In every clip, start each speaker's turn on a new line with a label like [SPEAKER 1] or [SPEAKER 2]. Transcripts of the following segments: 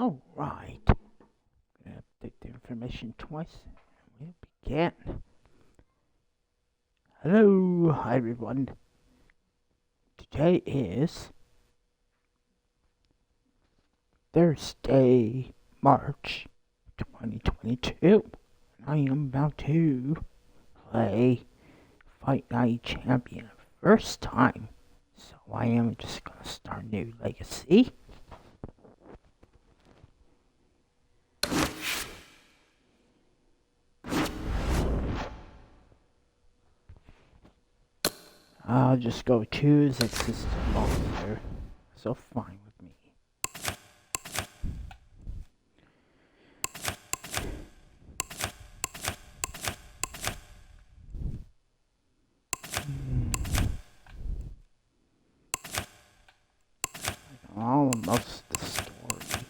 [SPEAKER 1] All right. Gonna update the information twice. We'll begin. Hello, hi everyone. Today is Thursday, March 2022. I am about to play Fight Night Champion first time. So I am just gonna start new legacy. I'll just go choose a system monster. So fine with me. Almost the story.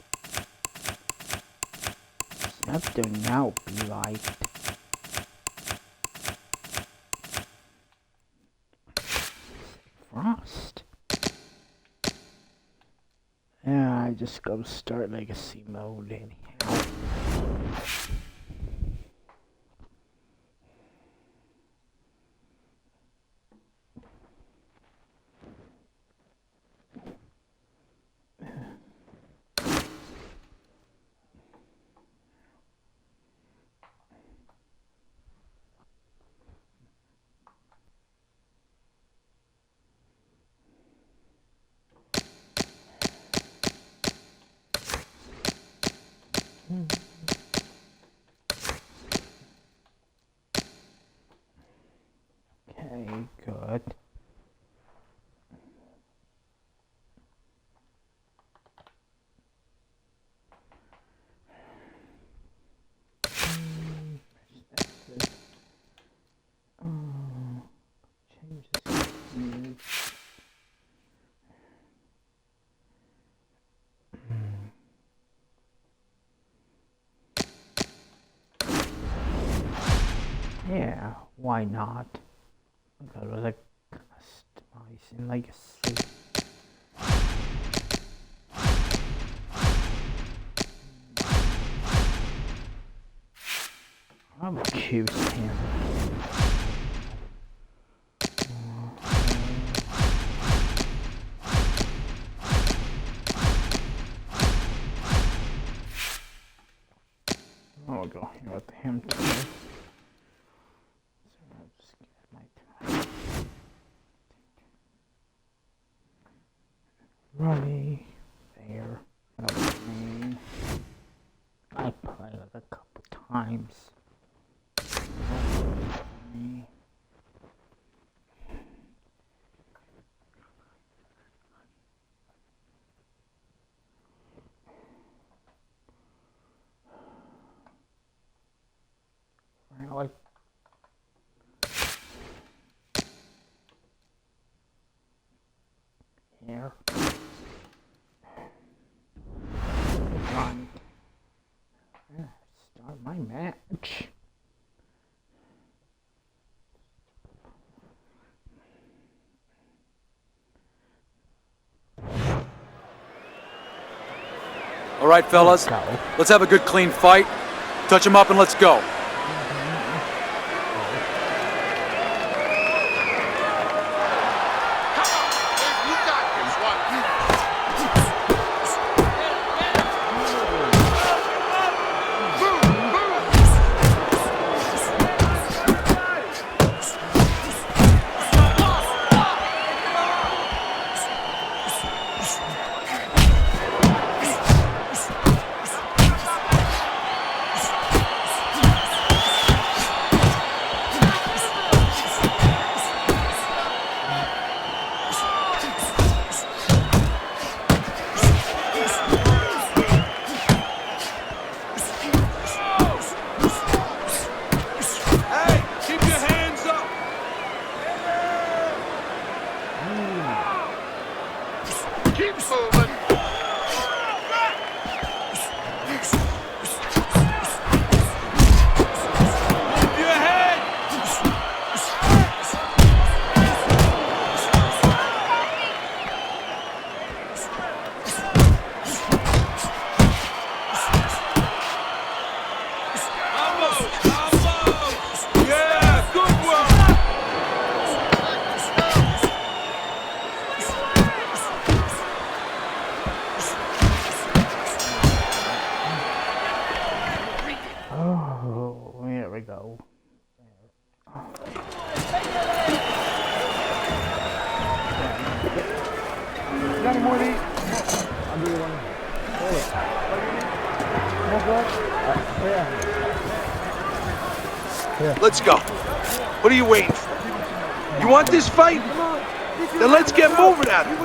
[SPEAKER 1] Something now be like Frost. Yeah, I just go start legacy mode anyhow. Okay, good. Change this here. Yeah, why not? I thought it was like customizing legacy. I would choose him. I'll go here with him too. So I'll just get my time. Ready. There. That was me. I played it a couple times. Really? Here. Run. Start my match.
[SPEAKER 2] All right, fellas, let's have a good clean fight. Touch him up and let's go.
[SPEAKER 3] got any more of these? I'll give you one. Hold it. More blood? Yeah.
[SPEAKER 4] Let's go. What are you waiting for? You want this fight? Then let's get moving at it.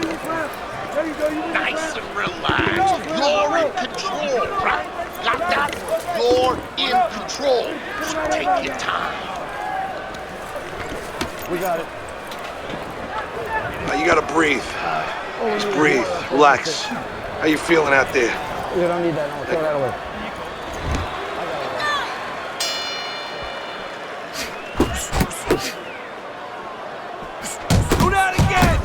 [SPEAKER 5] Nice and relaxed. You're in control, right? Got that? You're in control. So take your time.
[SPEAKER 3] We got it.
[SPEAKER 4] Now you gotta breathe. Just breathe. Relax. How you feeling out there?
[SPEAKER 3] You don't need that. No, throw that away.
[SPEAKER 4] Do that again!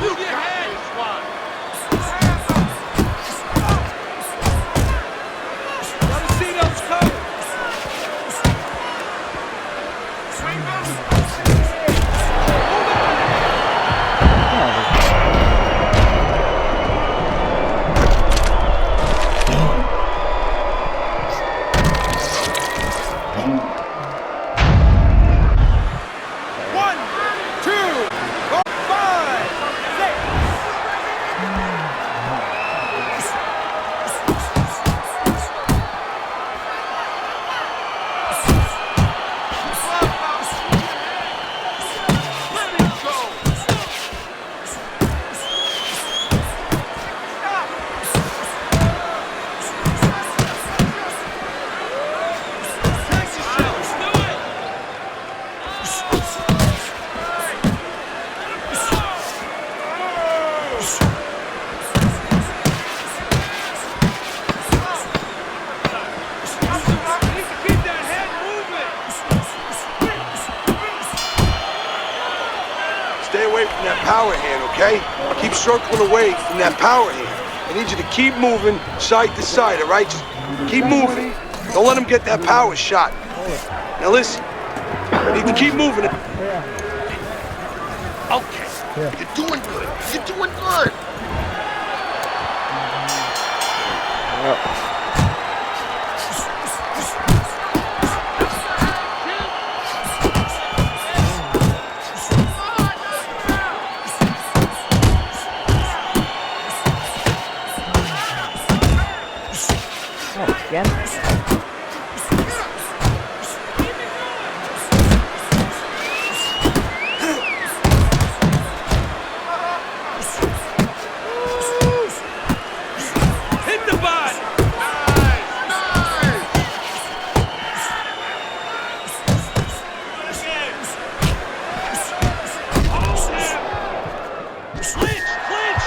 [SPEAKER 4] Move your head! Gotta see those cover! One, two, four, five, six. Let it go. Protect yourself. Do it. Keep that head moving. Stay away from that power hand, okay? Keep circling away from that power hand. I need you to keep moving side to side, all right? Just keep moving. Don't let him get that power shot. Now listen, I need to keep moving it.
[SPEAKER 5] Okay. You're doing good. You're doing good.
[SPEAKER 1] Oh, again?
[SPEAKER 4] Hit the body. Clinch, clinch.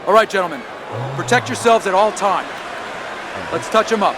[SPEAKER 2] All right, gentlemen. Protect yourselves at all times. Let's touch them up.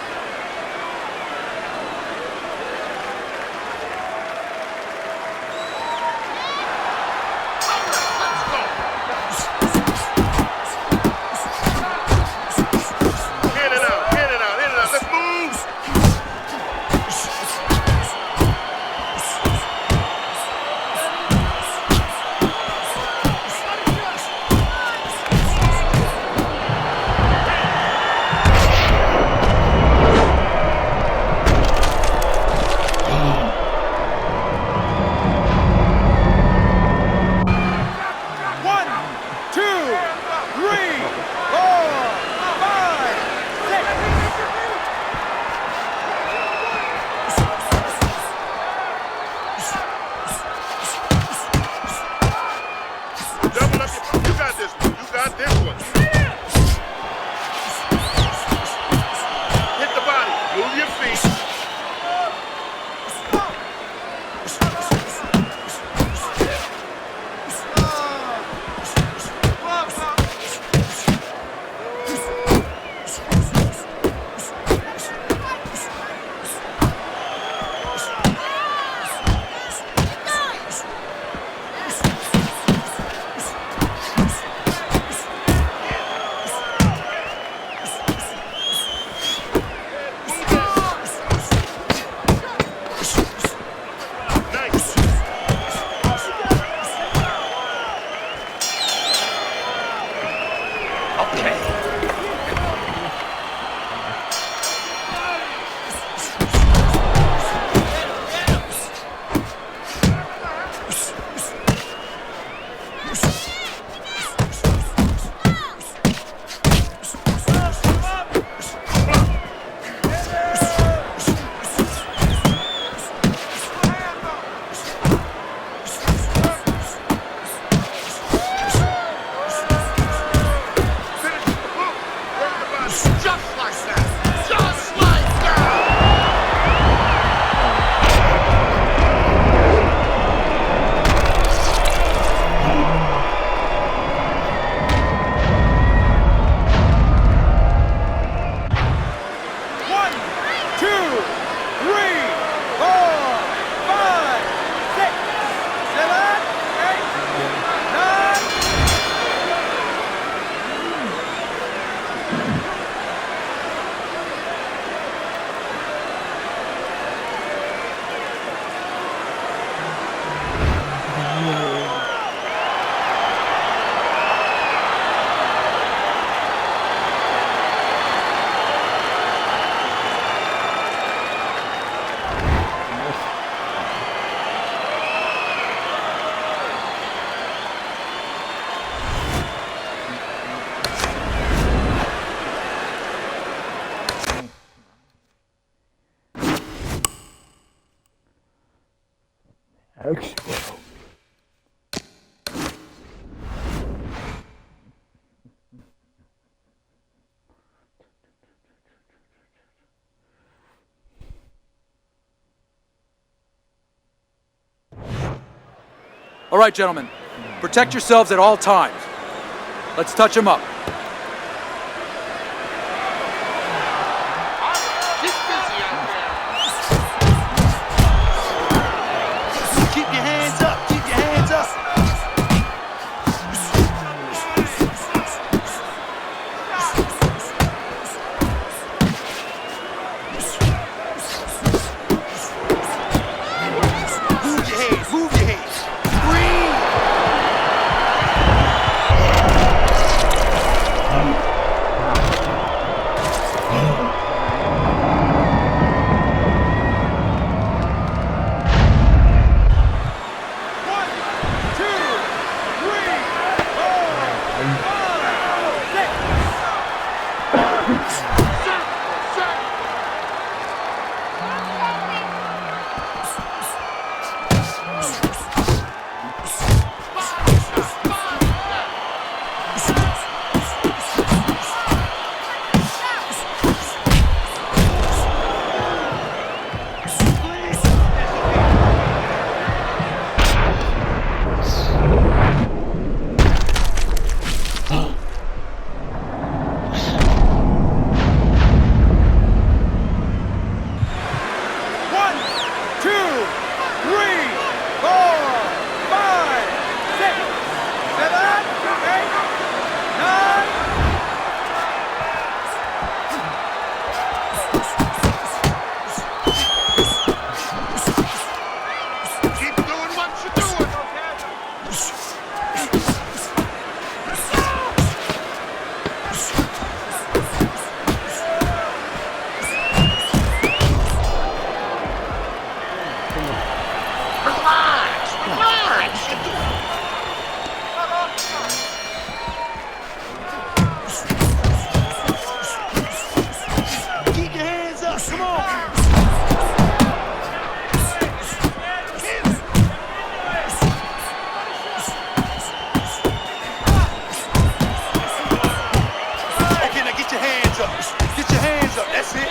[SPEAKER 1] Explode.
[SPEAKER 2] All right, gentlemen. Protect yourselves at all times. Let's touch them up.
[SPEAKER 5] Get busy out there.
[SPEAKER 4] Keep your hands up. Keep your hands up. Move your head. Move your head. Breathe.
[SPEAKER 5] Keep doing what you're doing. Relax, relax.
[SPEAKER 3] Keep your hands up. Come on.
[SPEAKER 4] Okay, now get your hands up. Get your hands up. That's it.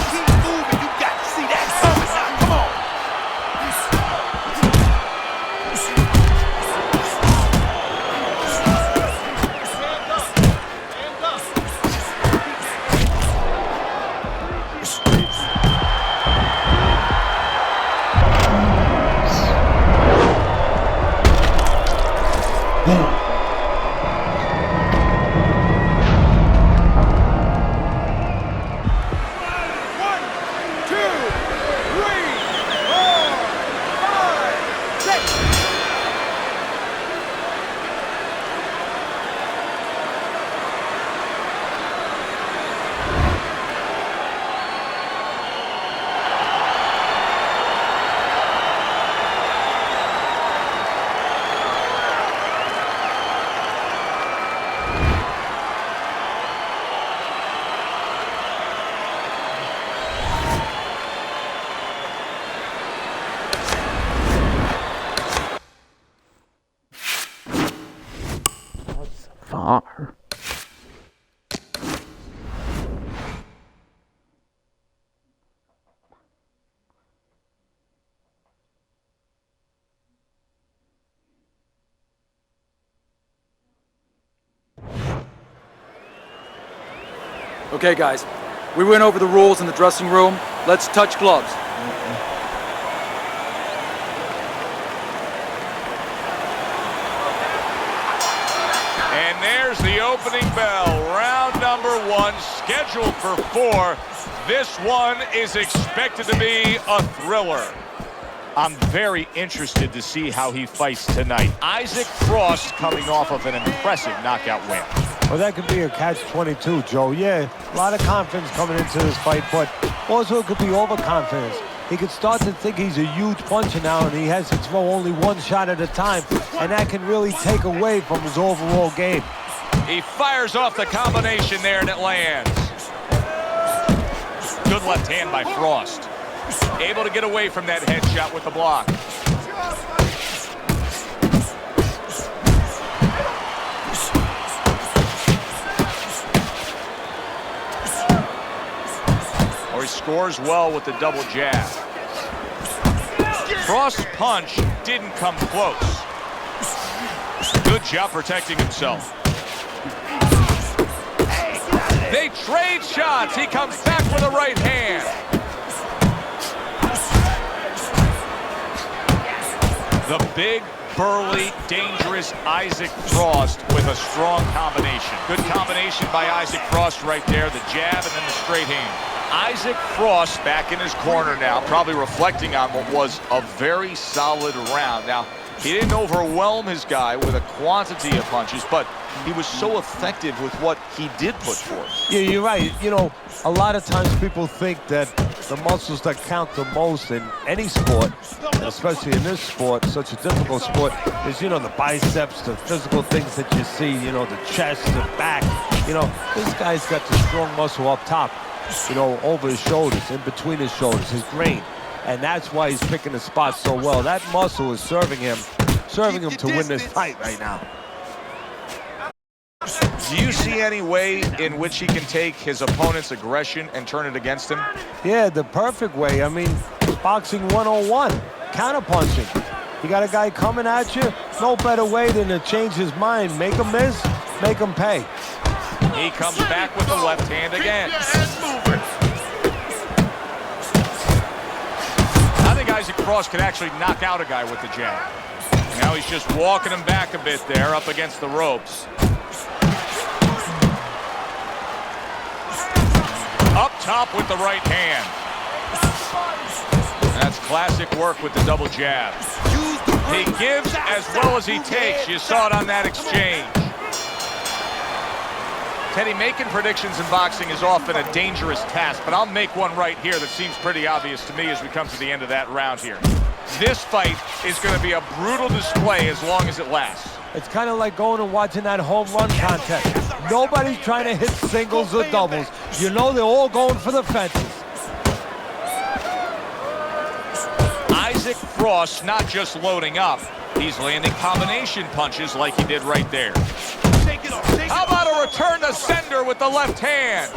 [SPEAKER 4] Keep moving. You got to see that coming now. Come on.
[SPEAKER 1] That's far.
[SPEAKER 2] Okay, guys. We went over the rules in the dressing room. Let's touch gloves.
[SPEAKER 6] And there's the opening bell. Round number 1, scheduled for 4. This one is expected to be a thriller. I'm very interested to see how he fights tonight. Isaac Frost coming off of an impressive knockout win.
[SPEAKER 3] Well, that could be a catch-22, Joe. Yeah, a lot of confidence coming into this fight, but also it could be overconfidence. He could start to think he's a huge puncher now, and he has to throw only one shot at a time, and that can really take away from his overall game.
[SPEAKER 6] He fires off the combination there, and it lands. Good left hand by Frost. Able to get away from that headshot with the block. Or he scores well with the double jab. Frost's punch didn't come close. Good job protecting himself. They trade shots. He comes back with a right hand. The big, burly, dangerous Isaac Frost with a strong combination. Good combination by Isaac Frost right there. The jab and then the straight hand. Isaac Frost back in his corner now, probably reflecting on what was a very solid round. Now, he didn't overwhelm his guy with a quantity of punches, but he was so effective with what he did put forth.
[SPEAKER 3] Yeah, you're right. You know, a lot of times people think that the muscles that count the most in any sport, especially in this sport, such a difficult sport, is, you know, the biceps, the physical things that you see, you know, the chest, the back. You know, this guy's got the strong muscle up top, you know, over his shoulders, in between his shoulders, his brain. and that's why he's picking the spot so well. That muscle is serving him to win this fight right now.
[SPEAKER 6] Do you see any way in which he can take his opponent's aggression and turn it against him?
[SPEAKER 3] Yeah, the perfect way. I mean, boxing 101, counterpunching. You got a guy coming at you, no better way than to change his mind. Make him miss, make him pay.
[SPEAKER 6] He comes back with the left hand again. I think Isaac Frost could actually knock out a guy with the jab. Now he's just walking him back a bit there up against the ropes. Up top with the right hand. That's classic work with the double jab. He gives as well as he takes. You saw it on that exchange. Teddy, making predictions in boxing is often a dangerous task, but I'll make one right here that seems pretty obvious to me as we come to the end of that round here. This fight is going to be a brutal display as long as it lasts.
[SPEAKER 3] It's kind of like going and watching that home run contest. Nobody's trying to hit singles or doubles. You know they're all going for the fences.
[SPEAKER 6] Isaac Frost not just loading up, he's landing combination punches like he did right there. How about a return to sender with the left hand?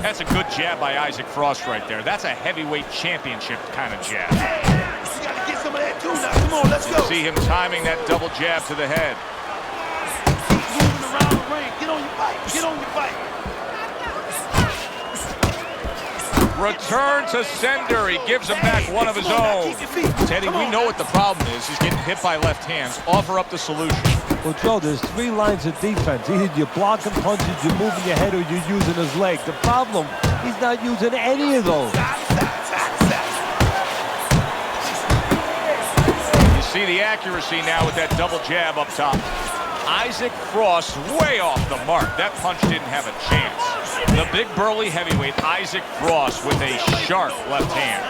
[SPEAKER 6] That's a good jab by Isaac Frost right there. That's a heavyweight championship kind of jab.
[SPEAKER 4] You gotta get some of that too now. Come on, let's go.
[SPEAKER 6] See him timing that double jab to the head.
[SPEAKER 4] Keep moving around the ring. Get on your fight. Get on your fight.
[SPEAKER 6] Return to sender. He gives him back one of his own. Teddy, we know what the problem is. He's getting hit by left hands. Offer up the solution.
[SPEAKER 3] Well, Joe, there's three lines of defense. Either you're blocking punches, you're moving your head, or you're using his leg. The problem, he's not using any of those.
[SPEAKER 6] You see the accuracy now with that double jab up top. Isaac Frost way off the mark. That punch didn't have a chance. The big burly heavyweight Isaac Frost with a sharp left hand.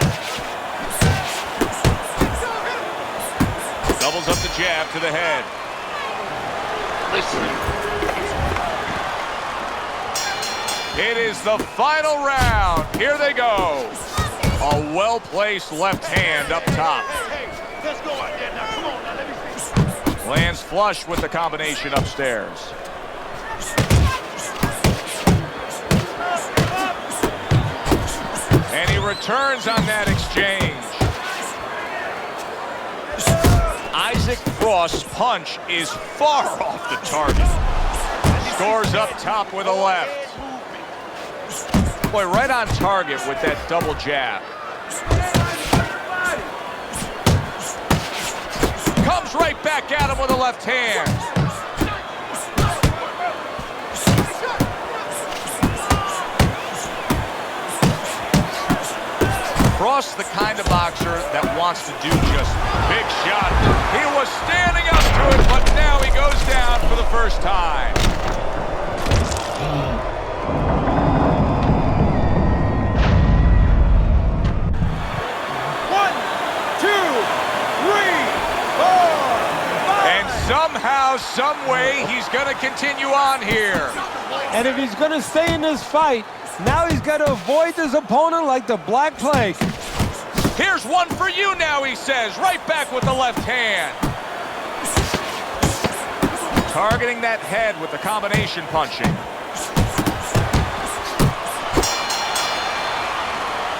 [SPEAKER 6] Doubles up the jab to the head.
[SPEAKER 5] Listen.
[SPEAKER 6] It is the final round. Here they go. A well-placed left hand up top.
[SPEAKER 4] Hey, let's go out there now. Come on now, let me see.
[SPEAKER 6] Lands flush with the combination upstairs. And he returns on that exchange. Isaac Frost's punch is far off the target. Scores up top with a left. Boy, right on target with that double jab. Comes right back at him with a left hand. Frost, the kind of boxer that wants to do just big shot. He was standing up to it, but now he goes down for the first time.
[SPEAKER 4] One, two, three, four, five.
[SPEAKER 6] And somehow, some way, he's going to continue on here.
[SPEAKER 3] And if he's going to stay in this fight, now he's got to avoid his opponent like the Black Plague.
[SPEAKER 6] Here's one for you now, he says, right back with the left hand. Targeting that head with the combination punching.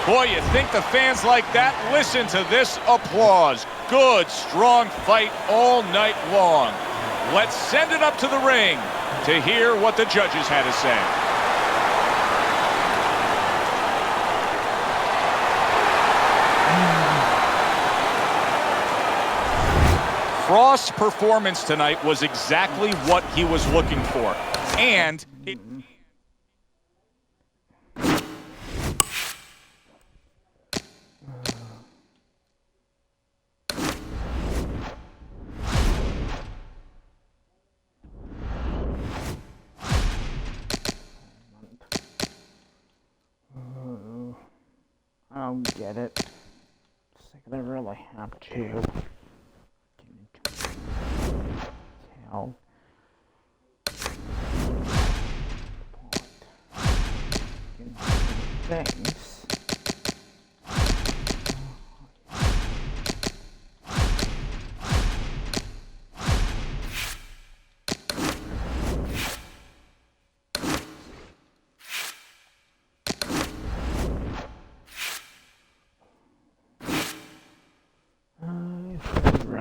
[SPEAKER 6] Boy, you think the fans like that? Listen to this applause. Good, strong fight all night long. Let's send it up to the ring to hear what the judges had to say. Frost's performance tonight was exactly what he was looking for. And it...
[SPEAKER 1] I don't get it. It's like they really have to. Tell. Things.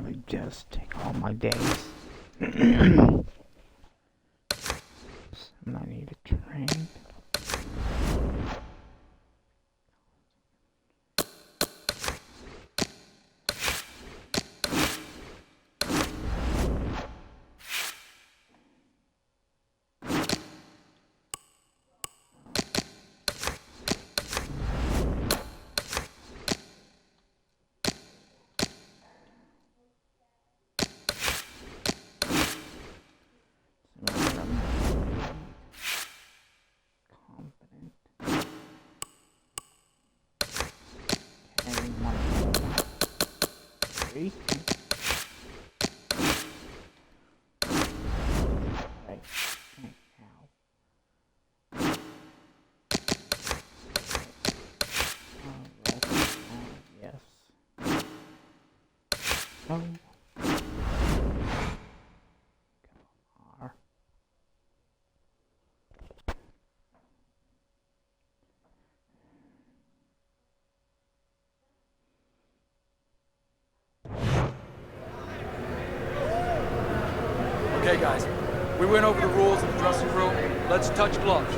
[SPEAKER 1] really does take all my days. And I need to train.
[SPEAKER 2] Okay, guys, we went over the rules in the dressing room. Let's touch gloves.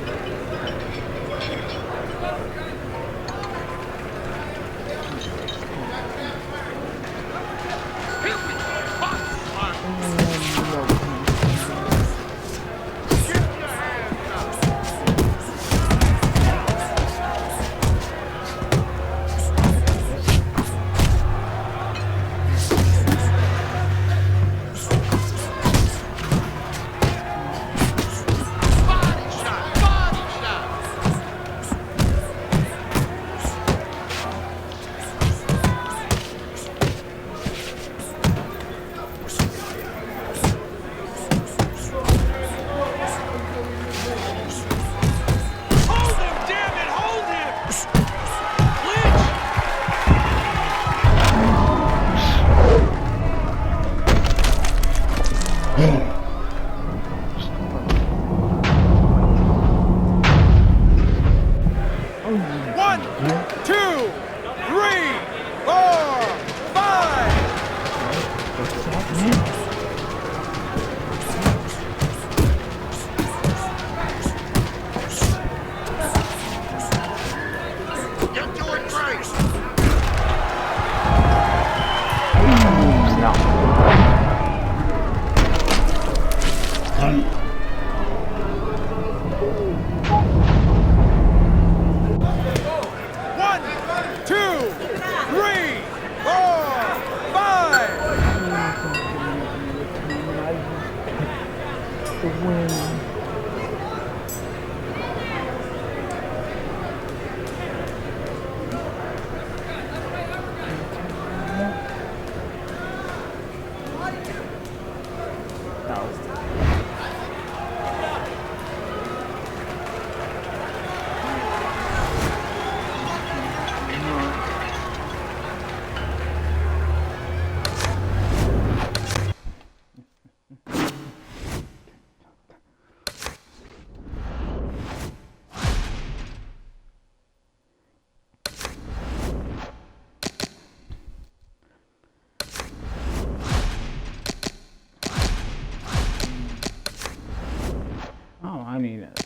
[SPEAKER 1] I need it.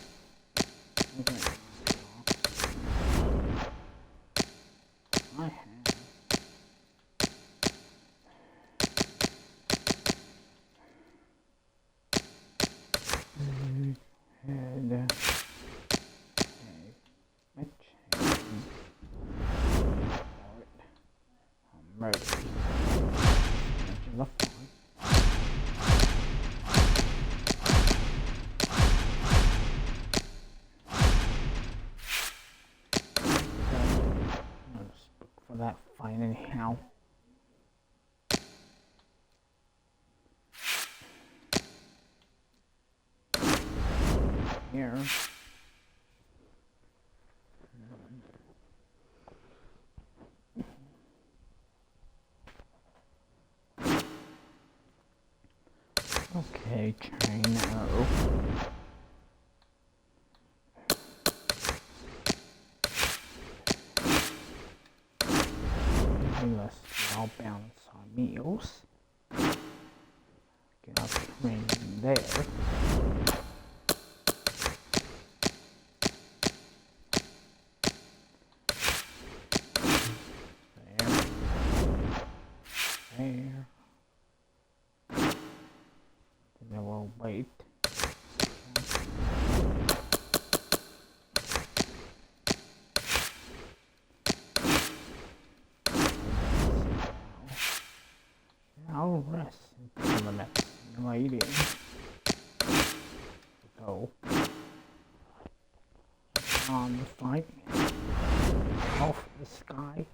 [SPEAKER 1] Okay. I have. Head. I'm ready. For that fight anyhow. Here. Okay, Chino. Let's all balance our meals. Right there. There. Then we'll wait. I'll rest until the next lady. Go on the fight. Off the sky.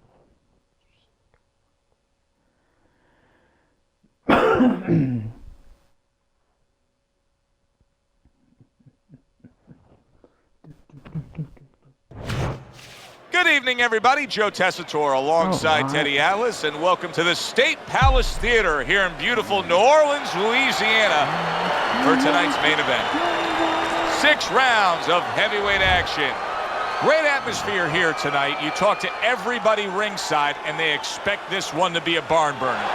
[SPEAKER 6] Good evening, everybody. Joe Tessitore alongside Teddy Atlas, and welcome to the State Palace Theater here in beautiful New Orleans, Louisiana, for tonight's main event. 6 rounds of heavyweight action. Great atmosphere here tonight. You talk to everybody ringside, and they expect this one to be a barn burner.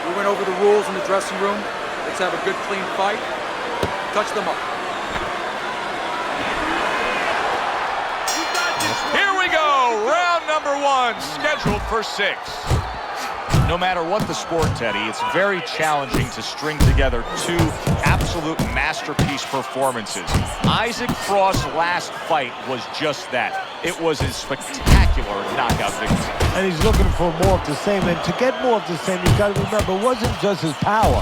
[SPEAKER 2] We went over the rules in the dressing room. Let's have a good, clean fight. Touch them up.
[SPEAKER 6] Here we go, round number 1, scheduled for 6. No matter what the sport, Teddy, it's very challenging to string together 2 absolute masterpiece performances. Isaac Frost's last fight was just that. It was a spectacular knockout victory.
[SPEAKER 3] And he's looking for more of the same. And to get more of the same, you've got to remember, it wasn't just his power.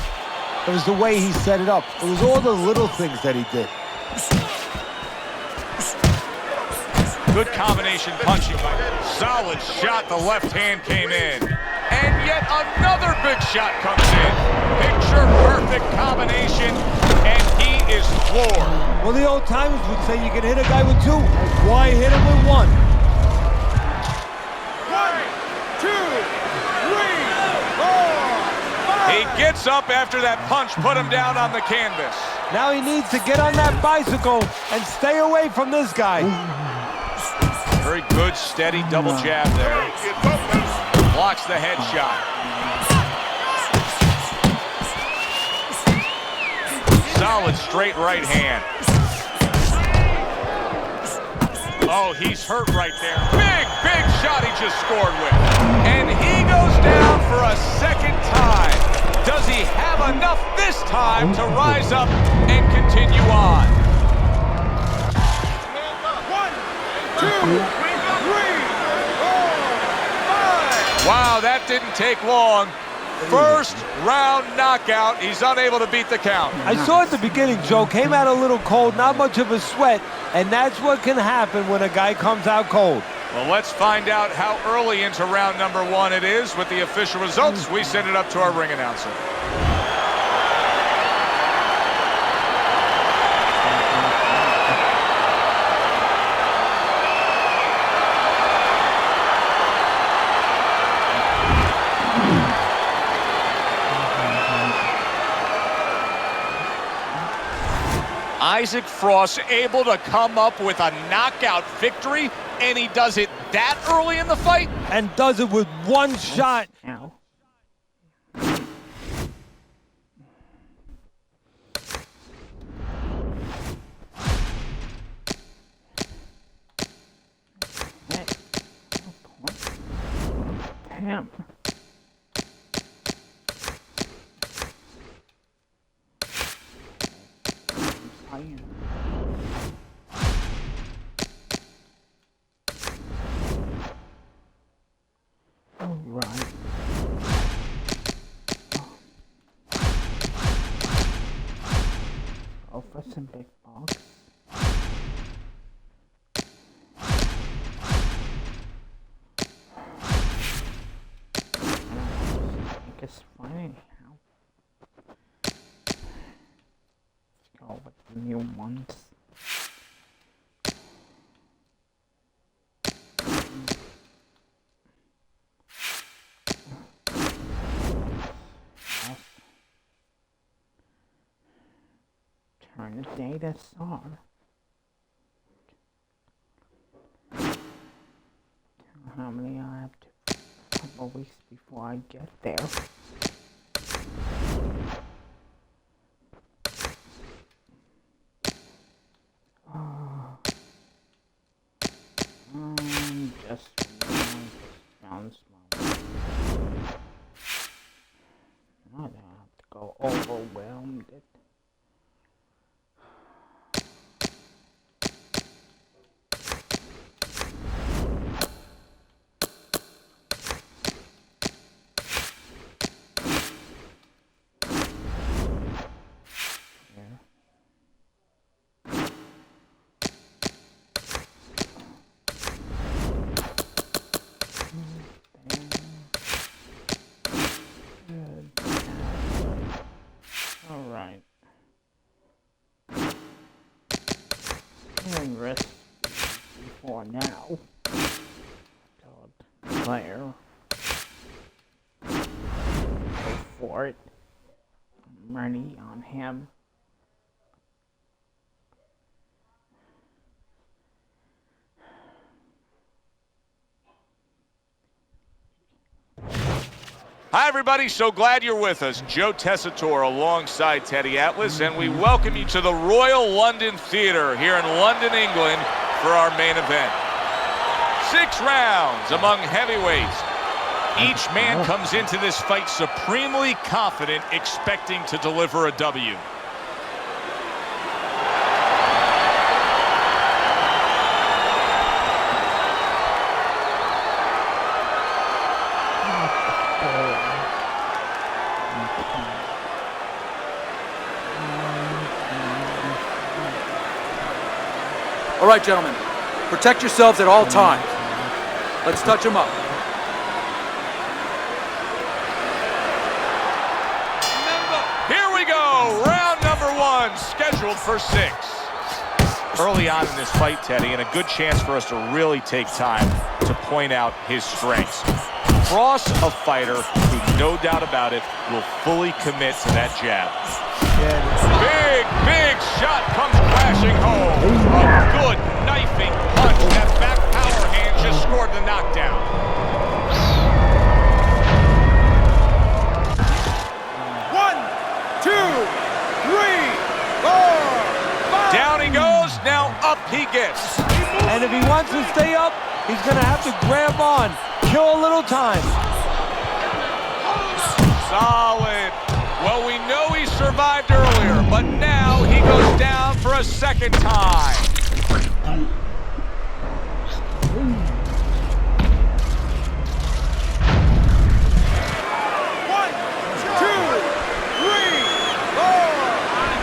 [SPEAKER 3] It was the way he set it up. It was all the little things that he did.
[SPEAKER 6] Good combination punching. Solid shot, the left hand came in. And yet another big shot comes in. Picture perfect combination, and he is floored.
[SPEAKER 3] Well, the old timers would say you can hit a guy with 2. Why hit him with 1? 1, 2, 3, 4, 5.
[SPEAKER 6] He gets up after that punch, put him down on the canvas.
[SPEAKER 3] Now he needs to get on that bicycle and stay away from this guy.
[SPEAKER 6] Very good, steady double jab there. Blocks the headshot. Solid straight right hand. Oh, he's hurt right there. Big shot he just scored with. And he goes down for a second time. Does he have enough this time to rise up and continue on?
[SPEAKER 3] 1, 2, 3, 4, 5.
[SPEAKER 6] Wow, that didn't take long. First round knockout. He's unable to beat the count.
[SPEAKER 3] I saw at the beginning, Joe, came out a little cold, not much of a sweat, and that's what can happen when a guy comes out cold.
[SPEAKER 6] Well, let's find out how early into round number 1 it is with the official results. We send it up to our ring announcer. Isaac Frost able to come up with a knockout victory, and he does it that early in the fight?
[SPEAKER 3] And does it with 1 shot.
[SPEAKER 1] Ow. Damn. All right. Go for some big box. I guess fine now. Let's go with the new ones. trying to date this song. How many I have to? A couple weeks before I get there. Just found small. I don't have to go overwhelmed. Alright. And rest before now. Player. Go for it. I'm ready on him.
[SPEAKER 6] Hi, everybody. So glad you're with us. Joe Tessitore alongside Teddy Atlas, and we welcome you to the Royal London Theatre here in London, England, for our main event. 6 rounds among heavyweights. Each man comes into this fight supremely confident, expecting to deliver a W.
[SPEAKER 2] All right, gentlemen, protect yourselves at all times. Let's touch them up.
[SPEAKER 6] Here we go, round number 1, scheduled for 6. Early on in this fight, Teddy, and a good chance for us to really take time to point out his strengths. Frost, a fighter who, no doubt about it, will fully commit to that jab. Big shot comes crashing home. A good knifing punch. That back power hand just scored the knockdown.
[SPEAKER 4] One, two, three, 4, 5.
[SPEAKER 6] Down he goes, now up he gets.
[SPEAKER 3] And if he wants to stay up, he's going to have to grab on. Kill a little time.
[SPEAKER 6] Solid. Well, we know he survived earlier, but now he goes down for a second time.
[SPEAKER 4] One, two, three, 4,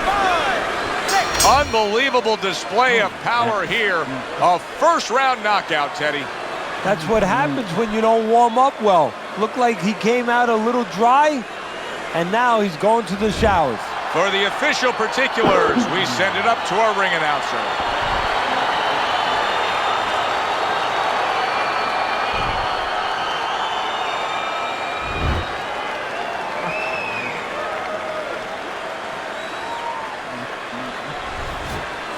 [SPEAKER 4] 5, 6.
[SPEAKER 6] Unbelievable display of power here. A first-round knockout, Teddy.
[SPEAKER 3] That's what happens when you don't warm up well. Looked like he came out a little dry, and now he's going to the showers.
[SPEAKER 6] For the official particulars, we send it up to our ring announcer.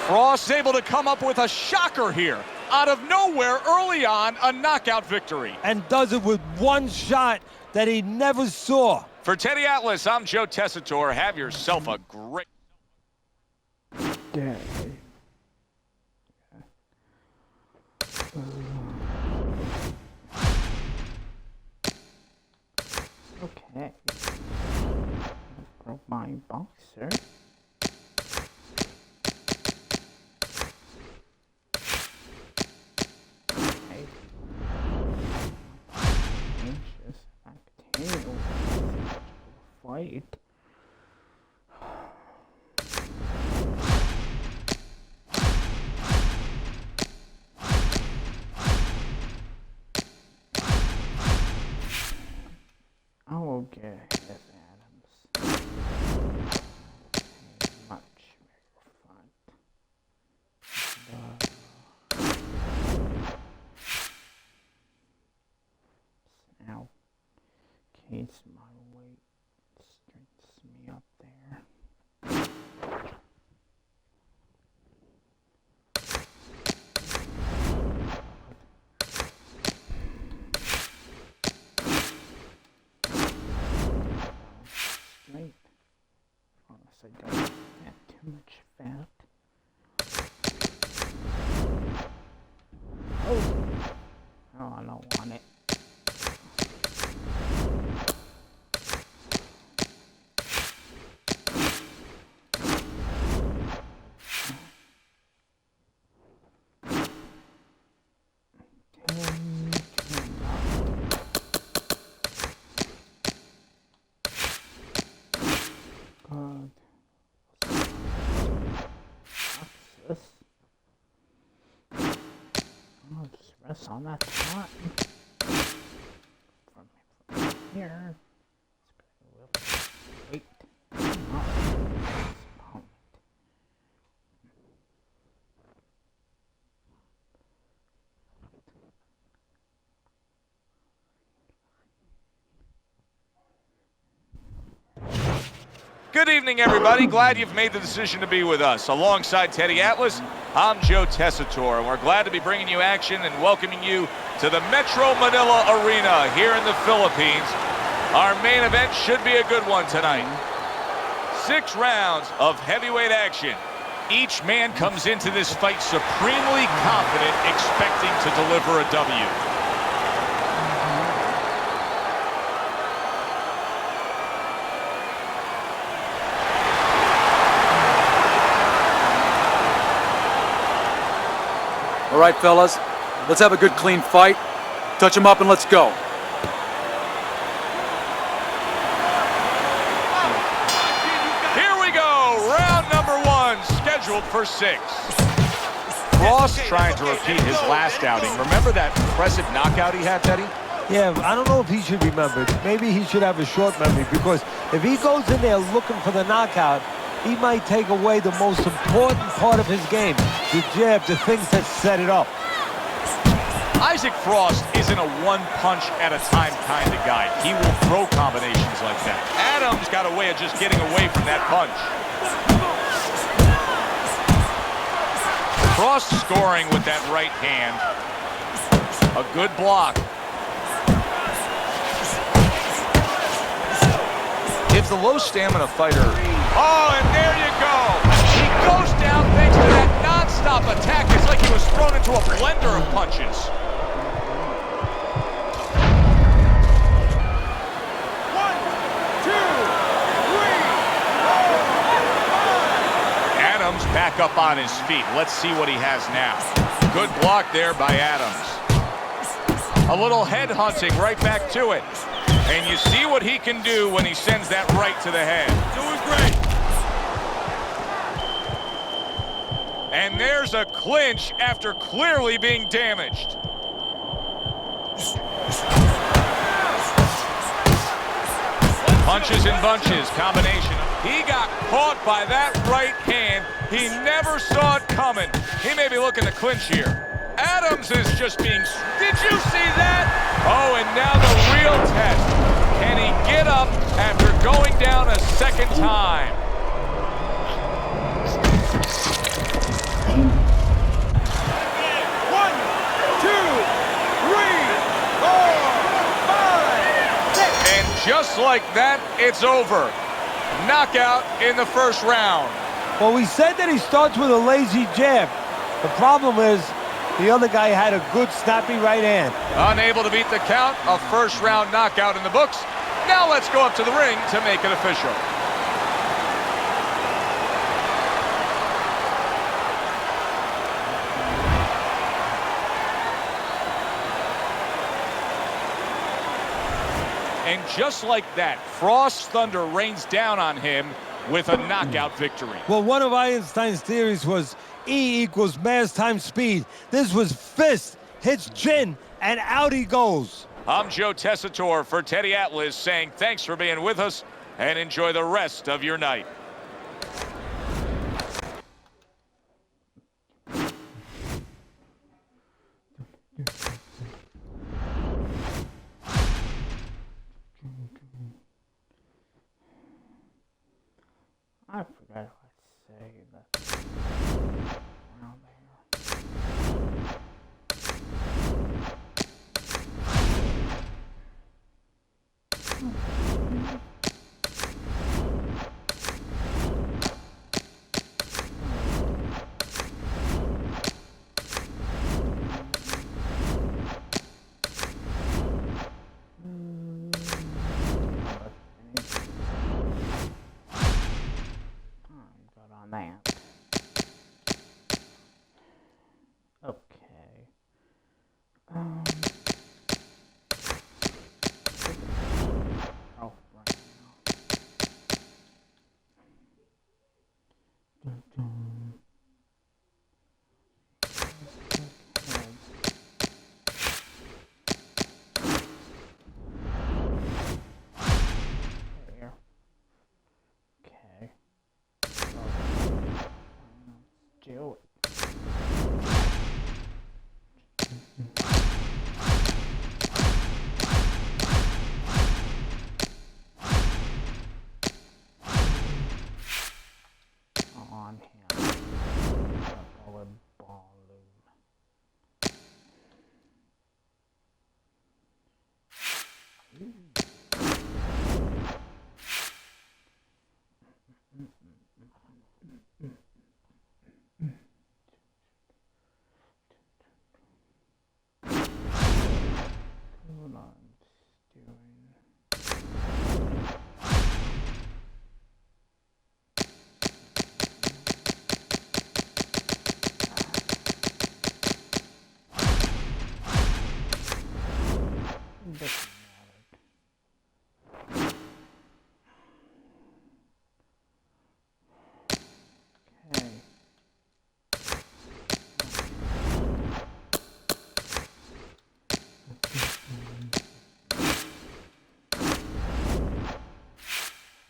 [SPEAKER 6] Frost able to come up with a shocker here. Out of nowhere, early on, a knockout victory.
[SPEAKER 3] And does it with one shot that he never saw.
[SPEAKER 6] For Teddy Atlas, I'm Joe Tessitore. Have yourself a great
[SPEAKER 1] day. Okay. I broke my boxer. Okay. Anxious active. Fight. I will get his Adams. Much bigger fight. Now, case my weight strengthens me up there. much fat. Oh, oh, I don't want it. God. What's this? I'll just rest on that spot. From here. Wait.
[SPEAKER 6] Good evening, everybody. Glad you've made the decision to be with us. Alongside Teddy Atlas, I'm Joe Tessitore, and we're glad to be bringing you action and welcoming you to the Metro Manila Arena here in the Philippines. Our main event should be a good one tonight. 6 rounds of heavyweight action. Each man comes into this fight supremely confident, expecting to deliver a W.
[SPEAKER 2] All right, fellas, let's have a good, clean fight. Touch him up and let's go.
[SPEAKER 6] Here we go, round number 1, scheduled for 6. Frost trying to repeat his last outing. Remember that impressive knockout he had, Teddy?
[SPEAKER 3] Yeah, I don't know if he should be remembered. Maybe he should have a short memory, because if he goes in there looking for the knockout, he might take away the most important part of his game, the jab, the things that set it up.
[SPEAKER 6] Isaac Frost isn't a one-punch-at-a-time kind of guy. He will throw combinations like that. Adams got a way of just getting away from that punch. Frost scoring with that right hand. A good block. If the low stamina fighter... Oh, and there you go. He goes down thanks to that non-stop attack. It's like he was thrown into a blender of punches. One, two, three, four, five. Adams back up on his feet. Let's see what he has now. Good block there by Adams. A little head hunting right back to it. And you see what he can do when he sends that right to the head. Doing great. And there's a clinch after clearly being damaged. Punches and bunches, combination. He got caught by that right hand. He never saw it coming. He may be looking to clinch here. Adams is just being... Did you see that? Oh, and now the real test. Can he get up after going down a second time? One, two, three, four, five, six. And just like that, it's over. Knockout in the first round.
[SPEAKER 3] Well, we said that he starts with a lazy jab. The problem is, the other guy had a good, snappy right hand.
[SPEAKER 6] Unable to beat the count, a first-round knockout in the books. Now let's go up to the ring to make it official. And just like that, Frost's thunder rains down on him with a knockout victory.
[SPEAKER 3] Well, one of Einstein's theories was E equals mass times speed. This was fist, hits chin, and out he goes.
[SPEAKER 6] I'm Joe Tessitore for Teddy Atlas saying thanks for being with us and enjoy the rest of your night.
[SPEAKER 1] I forgot what to say, but around there. There. Okay. Let's do it. On him. Bullet balloon. What I'm doing. Doesn't matter. Okay.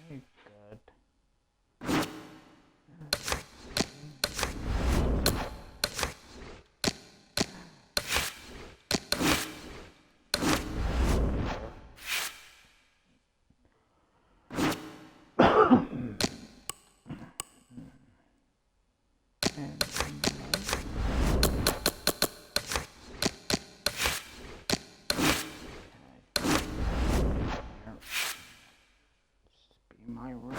[SPEAKER 1] Very good. Be my room.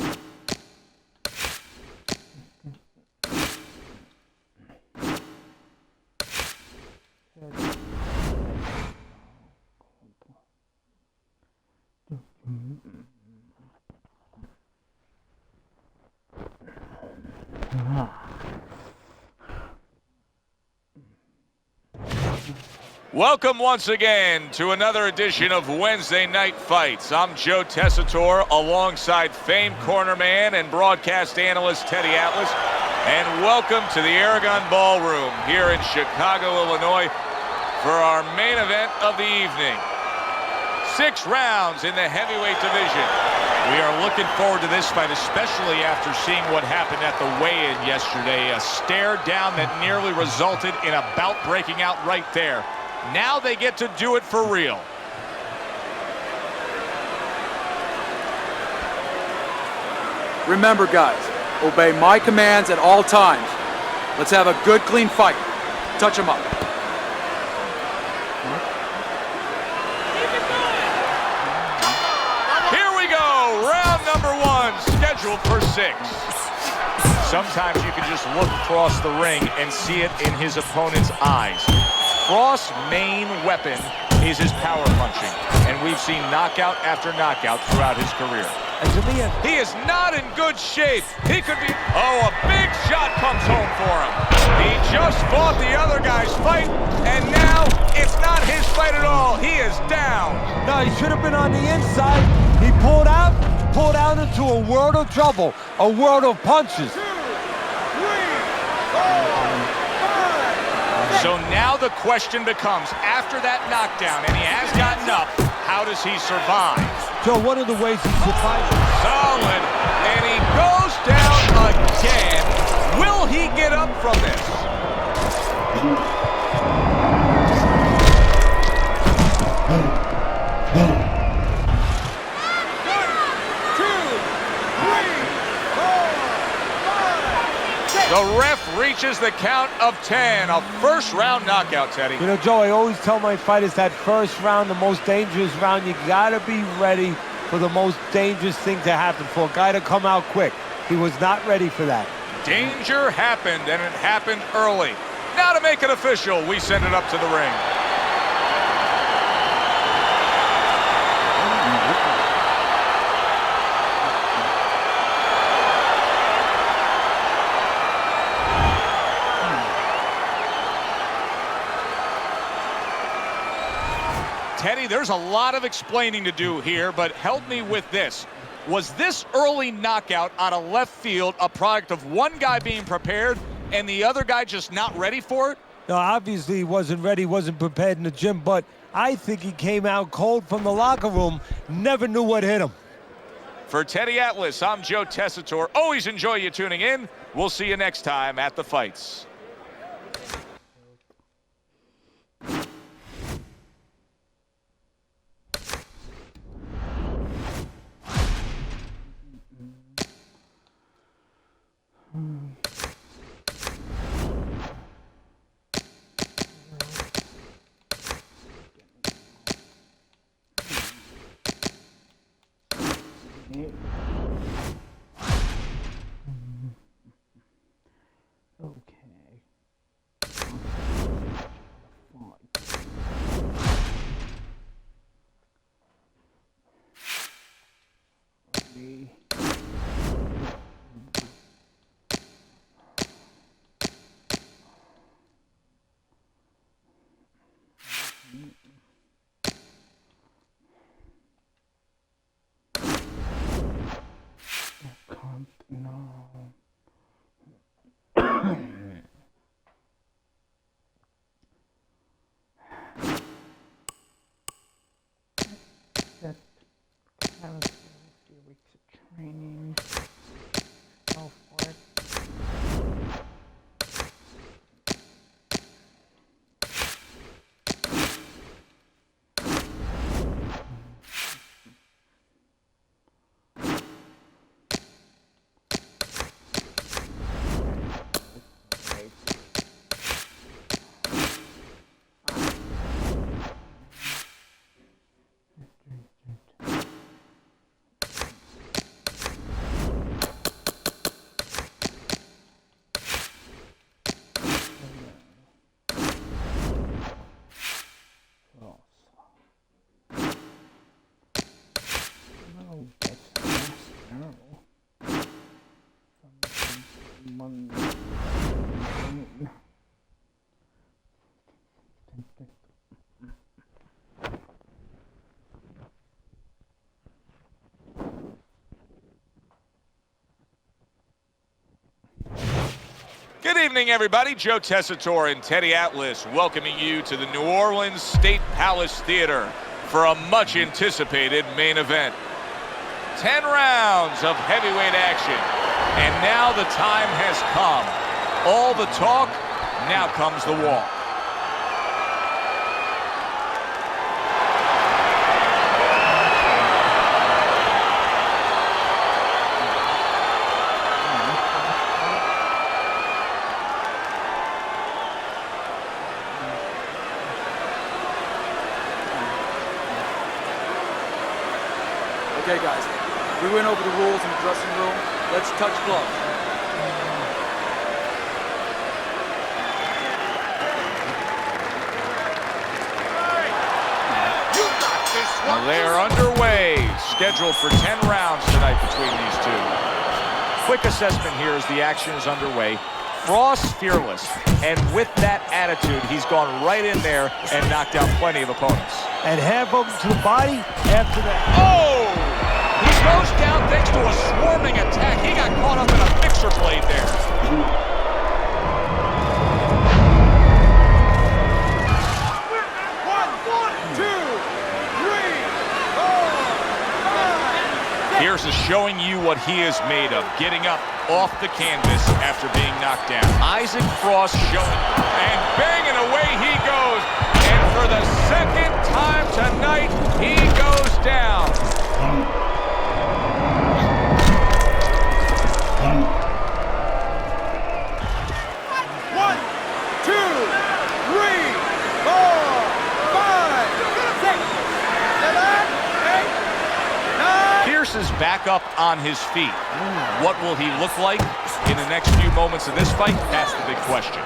[SPEAKER 6] Welcome once again to another edition of Wednesday Night Fights. I'm Joe Tessitore alongside famed cornerman and broadcast analyst Teddy Atlas. And welcome to the Aragon Ballroom here in Chicago, Illinois for our main event of the evening. 6 rounds in the heavyweight division. We are looking forward to this fight, especially after seeing what happened at the weigh-in yesterday. A stare down that nearly resulted in a bout breaking out right there. Now they get to do it for real.
[SPEAKER 2] Remember, guys, obey my commands at all times. Let's have a good, clean fight. Touch him up.
[SPEAKER 6] Here we go, round number 1, scheduled for 6. Sometimes you can just look across the ring and see it in his opponent's eyes. Frost's main weapon is his power punching, and we've seen knockout after knockout throughout his career. He is not in good shape. He could be... Oh, a big shot comes home for him. He just fought the other guy's fight, and now it's not his fight at all. He is down.
[SPEAKER 3] No, he should have been on the inside. He pulled out into a world of trouble, a world of punches.
[SPEAKER 6] So now the question becomes, after that knockdown, and he has gotten up, how does he survive?
[SPEAKER 3] Joe, one of the ways he survived.
[SPEAKER 6] Solid, and he goes down again. Will he get up from this? The ref reaches the count of 10, a first-round knockout, Teddy.
[SPEAKER 3] You know, Joe, I always tell my fighters that first round, the most dangerous round, you gotta be ready for the most dangerous thing to happen, for a guy to come out quick. He was not ready for that.
[SPEAKER 6] Danger happened, and it happened early. Now to make it official, we send it up to the ring. Teddy, there's a lot of explaining to do here, but help me with this. Was this early knockout out of left field a product of one guy being prepared and the other guy just not ready for it?
[SPEAKER 3] No, obviously he wasn't ready, wasn't prepared in the gym, but I think he came out cold from the locker room, never knew what hit him.
[SPEAKER 6] For Teddy Atlas, I'm Joe Tessitore. Always enjoy you tuning in. We'll see you next time at the fights.
[SPEAKER 1] That's kind of a few weeks of training. Go for it.
[SPEAKER 6] Good evening, everybody. Joe Tessitore and Teddy Atlas welcoming you to the New Orleans State Palace Theater for a much-anticipated main event. 10 rounds of heavyweight action, and now the time has come. All the talk, now comes the walk.
[SPEAKER 2] Okay, guys, we went over the rules in the dressing room. Let's touch gloves.
[SPEAKER 6] Well, they are underway, scheduled for 10 rounds tonight between these two. Quick assessment here as the action is underway. Frost fearless, and with that attitude, he's gone right in there and knocked out plenty of opponents.
[SPEAKER 3] And half of them to the body after that.
[SPEAKER 6] Oh! He goes down thanks to a swarming attack. He got caught up in a mixer blade there. Pierce is showing you what he is made of, getting up off the canvas after being knocked down. Isaac Frost showing, and banging away he goes. And for the second time tonight, he goes down.
[SPEAKER 4] One, two, three, 4, 5, 6, 7, 8, 9.
[SPEAKER 6] Pierce is back up on his feet. What will he look like in the next few moments of this fight? That's the big question.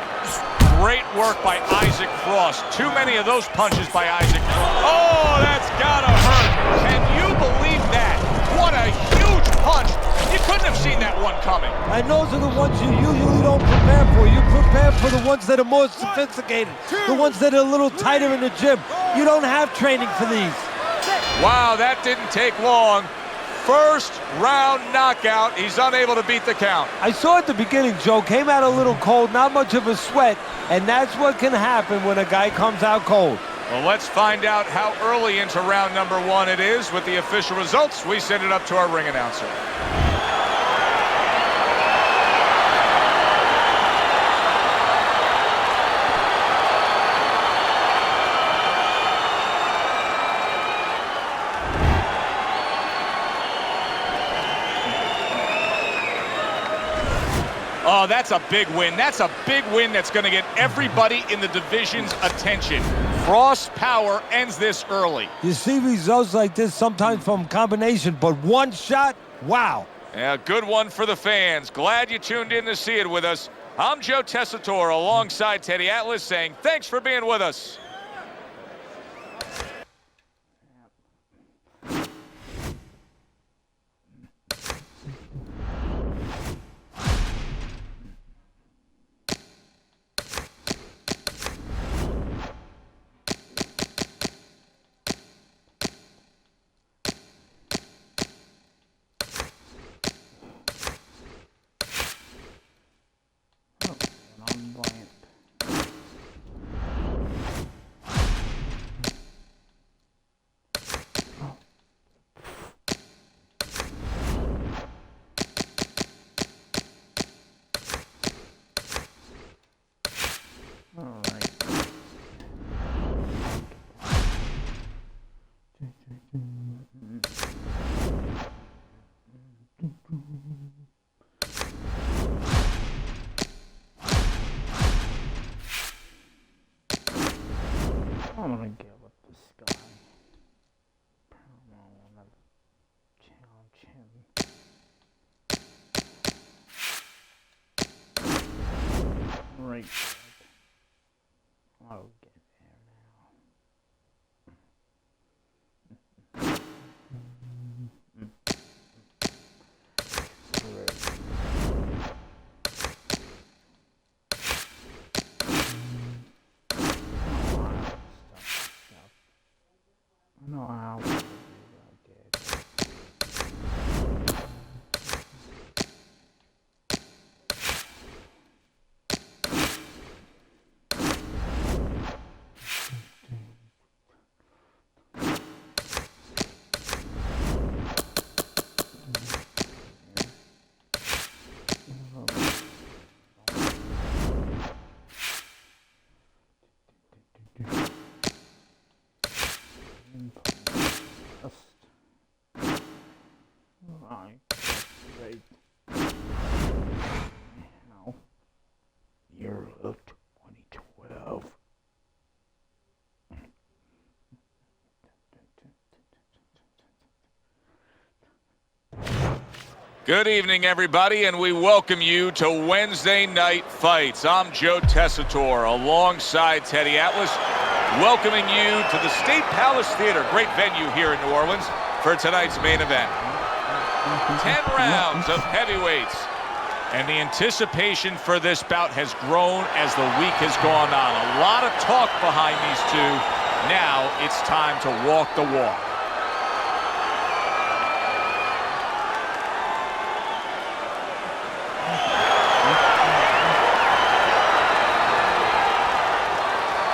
[SPEAKER 6] Great work by Isaac Frost. Too many of those punches by Isaac Frost. Oh, that's gotta hurt. Can you believe that? What a huge punch. You couldn't have seen that one coming.
[SPEAKER 3] And those are the ones you usually don't prepare for. You prepare for the ones that are more sophisticated, the ones that are a little tighter in the gym. You don't have training for these.
[SPEAKER 6] Wow, that didn't take long. First round knockout. He's unable to beat the count.
[SPEAKER 3] I saw at the beginning, Joe, came out a little cold, not much of a sweat, and that's what can happen when a guy comes out cold.
[SPEAKER 6] Well, let's find out how early into round number 1 it is with the official results. We send it up to our ring announcer. Oh, that's a big win. That's a big win that's going to get everybody in the division's attention. Frost Power ends this early.
[SPEAKER 3] You see results like this sometimes from combination, but one shot, wow.
[SPEAKER 6] Yeah, good one for the fans. Glad you tuned in to see it with us. I'm Joe Tessitore alongside Teddy Atlas saying thanks for being with us.
[SPEAKER 1] I'm gonna get with this guy. I wanna challenge him. Right. I'll get there now. I know how to do that. Right. Now, year of 2012.
[SPEAKER 6] Good evening, everybody, and we welcome you to Wednesday Night Fights. I'm Joe Tessitore alongside Teddy Atlas, welcoming you to the State Palace Theater, great venue here in New Orleans, for tonight's main event. 10 rounds of heavyweights, and the anticipation for this bout has grown as the week has gone on. A lot of talk behind these two. Now it's time to walk the walk.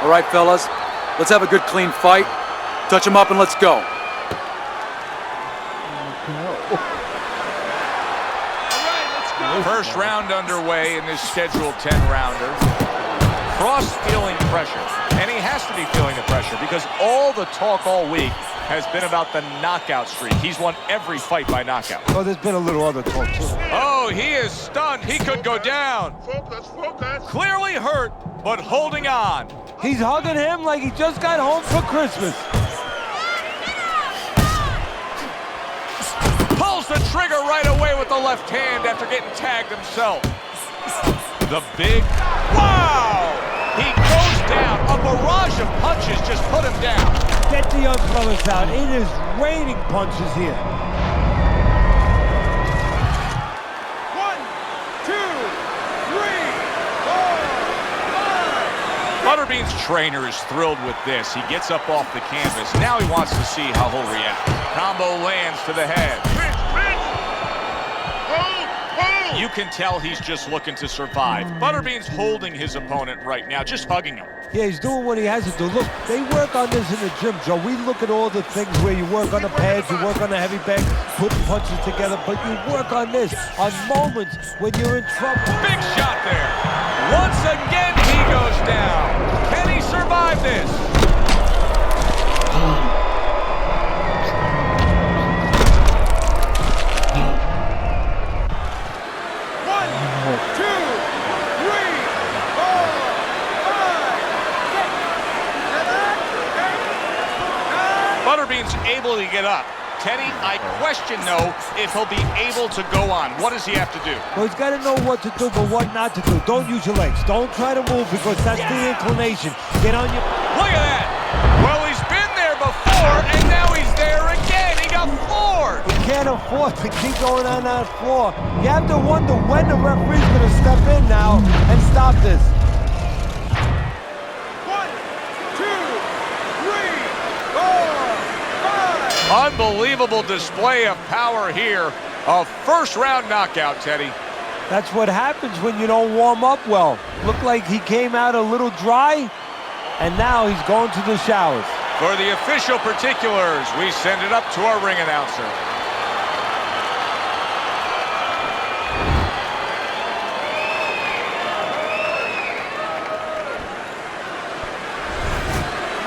[SPEAKER 2] All right, fellas, let's have a good, clean fight. Touch them up and let's go.
[SPEAKER 6] First round underway in this scheduled 10-rounder. Frost feeling pressure, and he has to be feeling the pressure because all the talk all week has been about the knockout streak. He's won every fight by knockout.
[SPEAKER 3] Oh, there's been a little other talk, too.
[SPEAKER 6] Oh, he is stunned. He could go down.
[SPEAKER 5] Focus, focus.
[SPEAKER 6] Clearly hurt, but holding on.
[SPEAKER 3] He's hugging him like he just got home for Christmas.
[SPEAKER 6] Pulls the trigger right away with the left hand after getting tagged himself. The big, wow! He goes down. A barrage of punches just put him down.
[SPEAKER 3] Get the young fellas out. It is raining punches here.
[SPEAKER 5] 1, 2, 3, 4, 5.
[SPEAKER 6] Butterbean's trainer is thrilled with this. He gets up off the canvas. Now he wants to see how he'll react. Combo lands to the head. You can tell he's just looking to survive. Butterbean's holding his opponent right now, just hugging him.
[SPEAKER 3] Yeah, he's doing what he has to do. Look, they work on this in the gym, Joe. We look at all the things where you work on the pads, you work on the heavy bag, putting punches together, but you work on this, on moments when you're in trouble.
[SPEAKER 6] Big shot there. Once again, he goes down. Can he survive this? Butterbean's able to get up. Teddy, I question, though, if he'll be able to go on. What does he have to do?
[SPEAKER 3] Well, he's got to know what to do, but what not to do. Don't use your legs. Don't try to move because that's the inclination. Get on your...
[SPEAKER 6] Look at that. Well, he's been there before, and now he's there again. He got floored.
[SPEAKER 3] You can't afford to keep going on that floor. You have to wonder when the referee's going to step in now and stop this.
[SPEAKER 6] Unbelievable display of power here. A first-round knockout, Teddy.
[SPEAKER 3] That's what happens when you don't warm up well. Looked like he came out a little dry, and now he's going to the showers.
[SPEAKER 6] For the official particulars, we send it up to our ring announcer.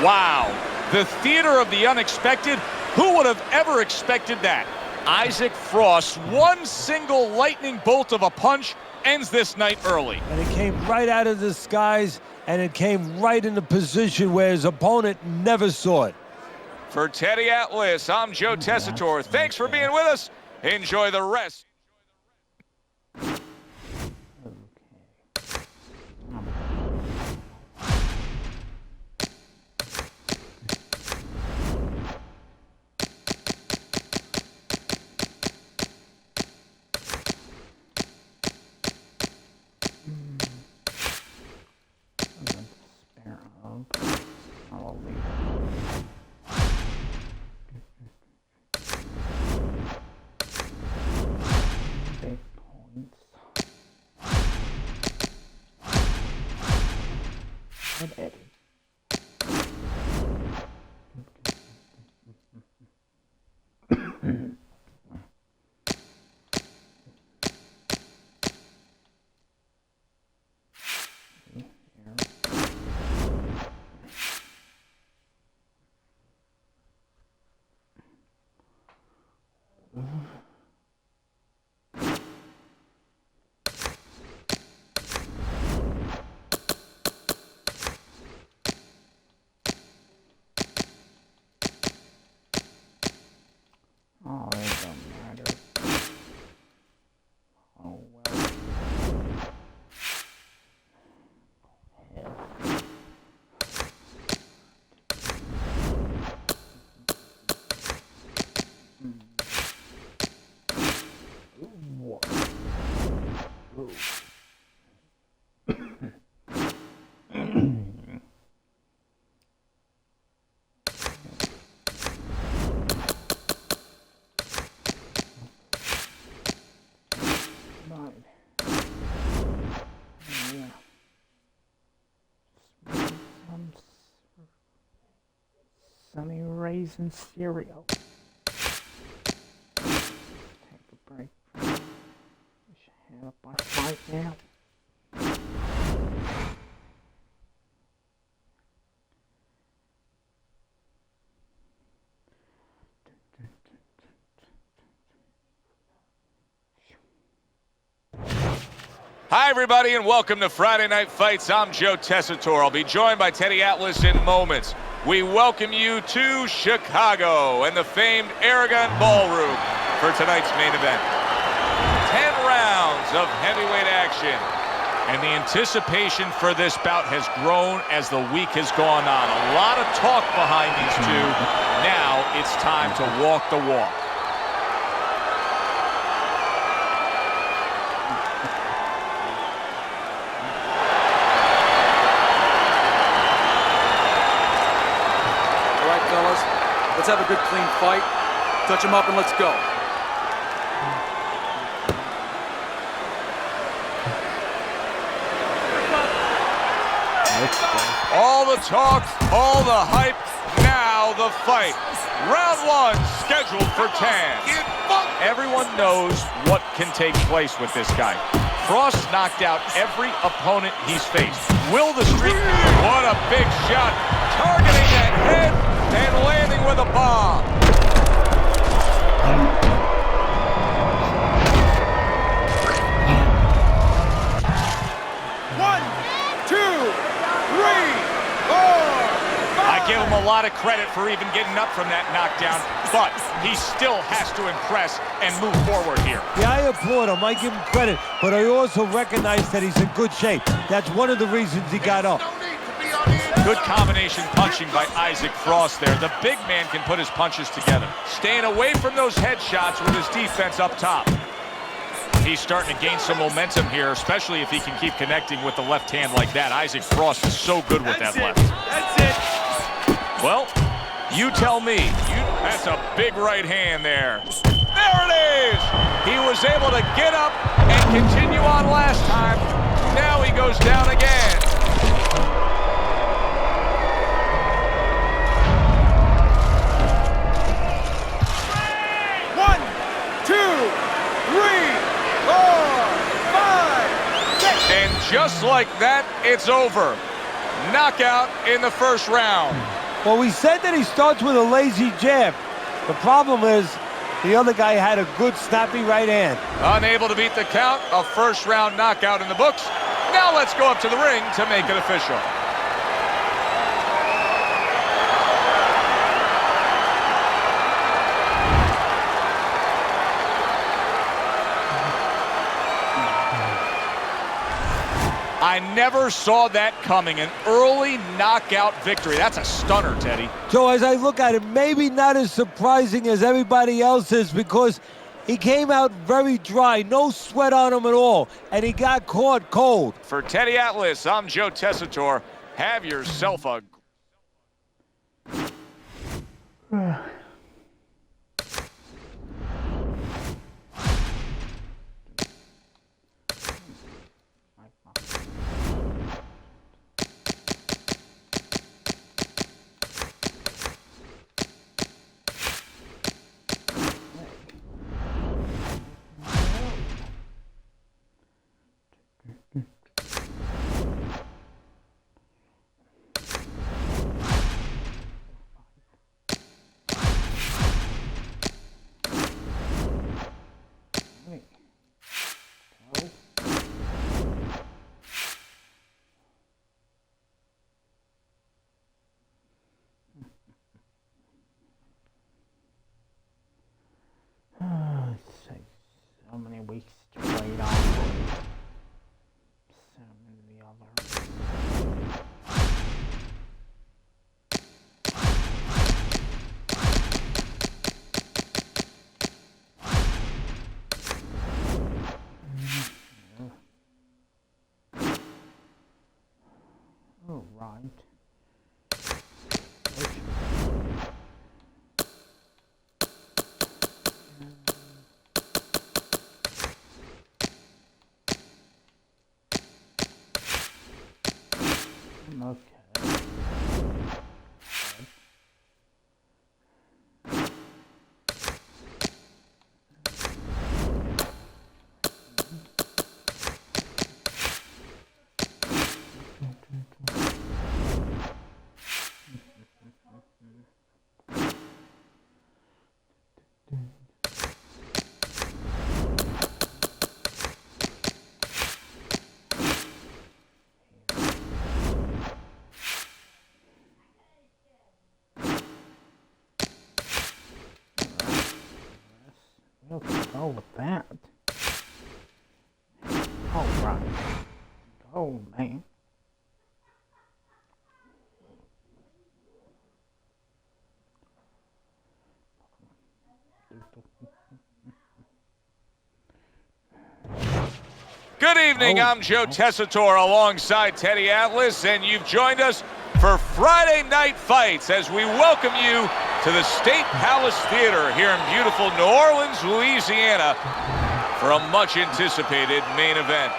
[SPEAKER 6] Wow, the theater of the unexpected. Who would have ever expected that? Isaac Frost, one single lightning bolt of a punch ends this night early.
[SPEAKER 3] And it came right out of the skies, and it came right in the position where his opponent never saw it.
[SPEAKER 6] For Teddy Atlas, I'm Joe Tessitore. Thanks for being with us. Enjoy the rest.
[SPEAKER 1] Oh, it don't matter. Oh, well. Hell. Ooh. Ooh. Sunny raisin cereal. Take a break. Wish I had a bus right now.
[SPEAKER 6] Hi, everybody, and welcome to Friday Night Fights. I'm Joe Tessitore. I'll be joined by Teddy Atlas in moments. We welcome you to Chicago and the famed Aragon Ballroom for tonight's main event. 10 rounds of heavyweight action. And the anticipation for this bout has grown as the week has gone on. A lot of talk behind these two. Now it's time to walk the walk.
[SPEAKER 2] Let's have a good, clean fight. Touch him up and let's go.
[SPEAKER 6] All the talk, all the hype, now the fight. Round one scheduled for 10. Everyone knows what can take place with this guy. Frost knocked out every opponent he's faced. Will the streak? What a big shot. Targeting that head and landing with a bomb. I give him a lot of credit for even getting up from that knockdown, but he still has to impress and move forward here.
[SPEAKER 3] Yeah, I applaud him. I give him credit, but I also recognize that he's in good shape. That's one of the reasons he got up.
[SPEAKER 6] Good combination punching by Isaac Frost there. The big man can put his punches together. Staying away from those headshots with his defense up top. He's starting to gain some momentum here, especially if he can keep connecting with the left hand like that. Isaac Frost is so good with that left.
[SPEAKER 3] That's it.
[SPEAKER 6] Well, you tell me. That's a big right hand there. There it is! He was able to get up and continue on last time. Now he goes down again.
[SPEAKER 7] One, two, three, 4, 5, 6.
[SPEAKER 6] And just like that, it's over. Knockout in the first round.
[SPEAKER 3] Well, we said that he starts with a lazy jab. The problem is the other guy had a good, snappy right hand.
[SPEAKER 6] Unable to beat the count, a first-round knockout in the books. Now let's go up to the ring to make it official. I never saw that coming. An early knockout victory. That's a stunner, Teddy.
[SPEAKER 3] So as I look at it, maybe not as surprising as everybody else is, because he came out very dry, no sweat on him at all, and he got caught cold.
[SPEAKER 6] For Teddy Atlas, I'm Joe Tessitore. Have yourself a...
[SPEAKER 1] So many weeks to wait on. So many other. All right. Okay. Let's go with that. All right. Go, man.
[SPEAKER 6] Good evening, I'm Joe Tessitore alongside Teddy Atlas, and you've joined us for Friday Night Fights as we welcome you to the State Palace Theater here in beautiful New Orleans, Louisiana for a much-anticipated main event.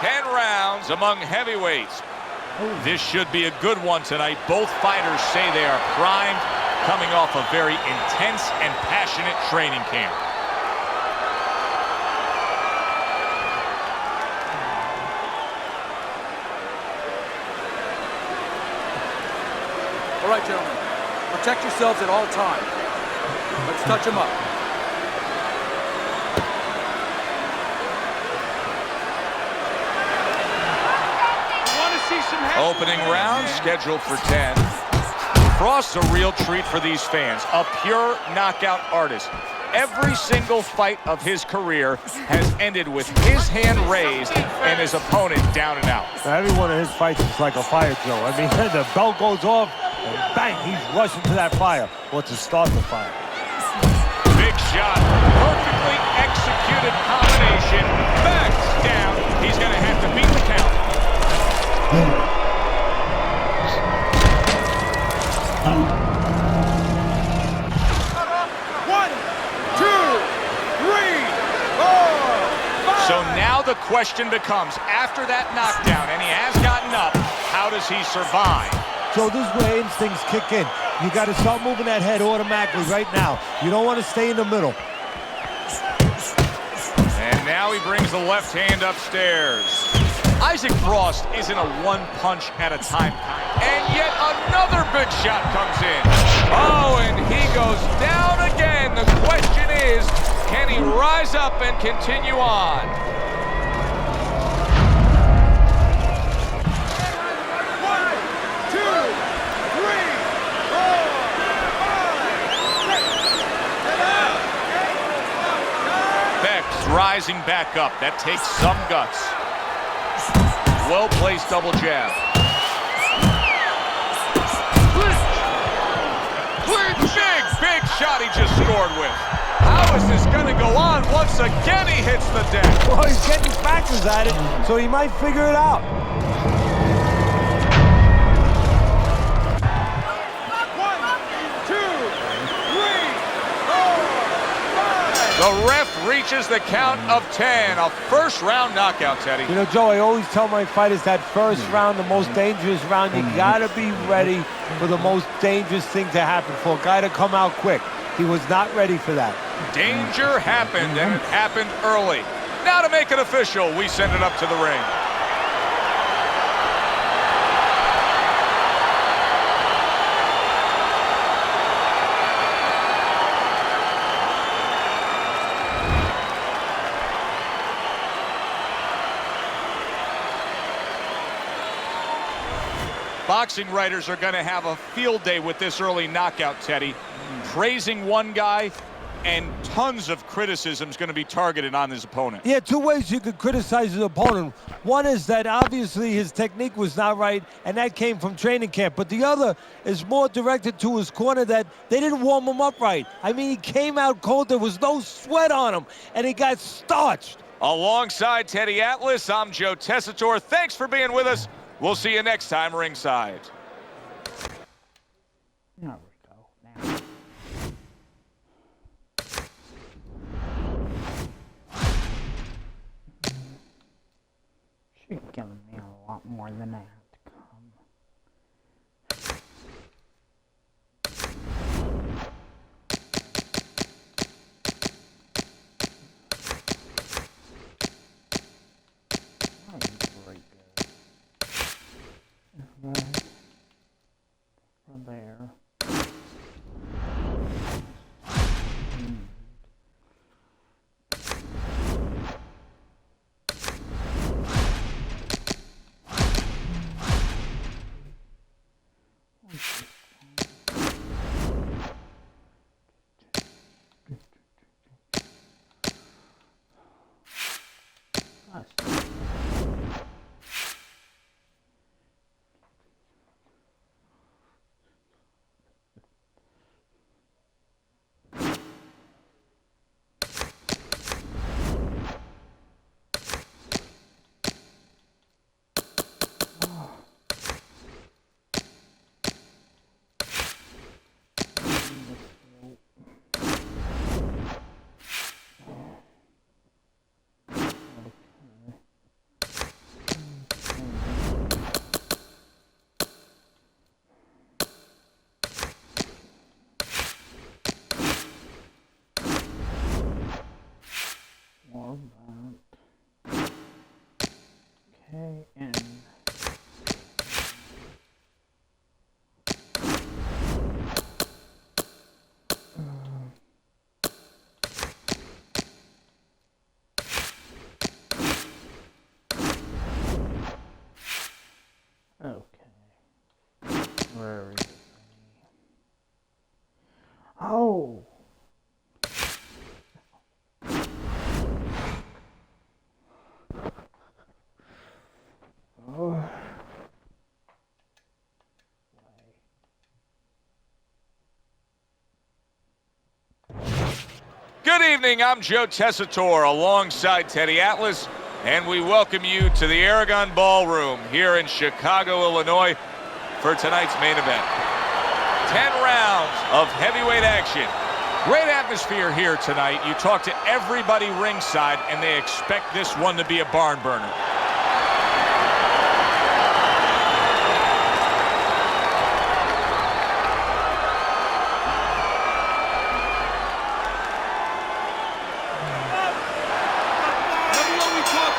[SPEAKER 6] 10 rounds among heavyweights. This should be a good one tonight. Both fighters say they are primed, coming off a very intense and passionate training camp.
[SPEAKER 2] All right, gentlemen. Protect yourselves at all times. Let's touch them up.
[SPEAKER 6] Opening round scheduled for 10. Frost's a real treat for these fans, a pure knockout artist. Every single fight of his career has ended with his hand raised and his opponent down and out.
[SPEAKER 3] Every one of his fights is like a fire drill. I mean, the bell goes off, and bang, he's rushing to that fire, or to start the fire.
[SPEAKER 6] Big shot, perfectly executed combination, backs down. He's going to have to beat the count. So now the question becomes, after that knockdown, and he has gotten up, how does he survive?
[SPEAKER 3] So this is where instincts kick in. You got to start moving that head automatically right now. You don't want to stay in the middle.
[SPEAKER 6] And now he brings the left hand upstairs. Isaac Frost isn't a one-punch at a time kind. And yet another big shot comes in. Oh, and he goes down again. The question is, can he rise up and continue on?
[SPEAKER 7] One, two, three, four, five, 6, 7, 8.
[SPEAKER 6] Beck's rising back up. That takes some guts. Well-placed double jab. Big shot he just scored with. How is this going to go on? Once again, he hits the deck.
[SPEAKER 3] Well, he's getting practice at it, so he might figure it out.
[SPEAKER 6] The ref reaches the count of 10. A first-round knockout, Teddy.
[SPEAKER 3] You know, Joe, I always tell my fighters that first round, the most dangerous round, you got to be ready for the most dangerous thing to happen, for a guy to come out quick. He was not ready for that.
[SPEAKER 6] Danger happened, and it happened early. Now to make it official, we send it up to the ring. Boxing writers are going to have a field day with this early knockout, Teddy. Praising one guy, and tons of criticism is going to be targeted on his opponent.
[SPEAKER 3] Yeah, two ways you could criticize his opponent. One is that obviously his technique was not right, and that came from training camp. But the other is more directed to his corner, that they didn't warm him up right. I mean, he came out cold. There was no sweat on him, and he got starched.
[SPEAKER 6] Alongside Teddy Atlas, I'm Joe Tessitore. Thanks for being with us. We'll see you next time ringside.
[SPEAKER 1] There we go. Now. Should give me a lot more than that to come. Right from there. Okay. about? Okay, and okay. Where is it? Oh. Oh.
[SPEAKER 6] Good evening, I'm Joe Tessitore alongside Teddy Atlas, and we welcome you to the Aragon Ballroom here in Chicago, Illinois for tonight's main event. 10 rounds of heavyweight action. Great atmosphere here tonight. You talk to everybody ringside, and they expect this one to be a barn burner.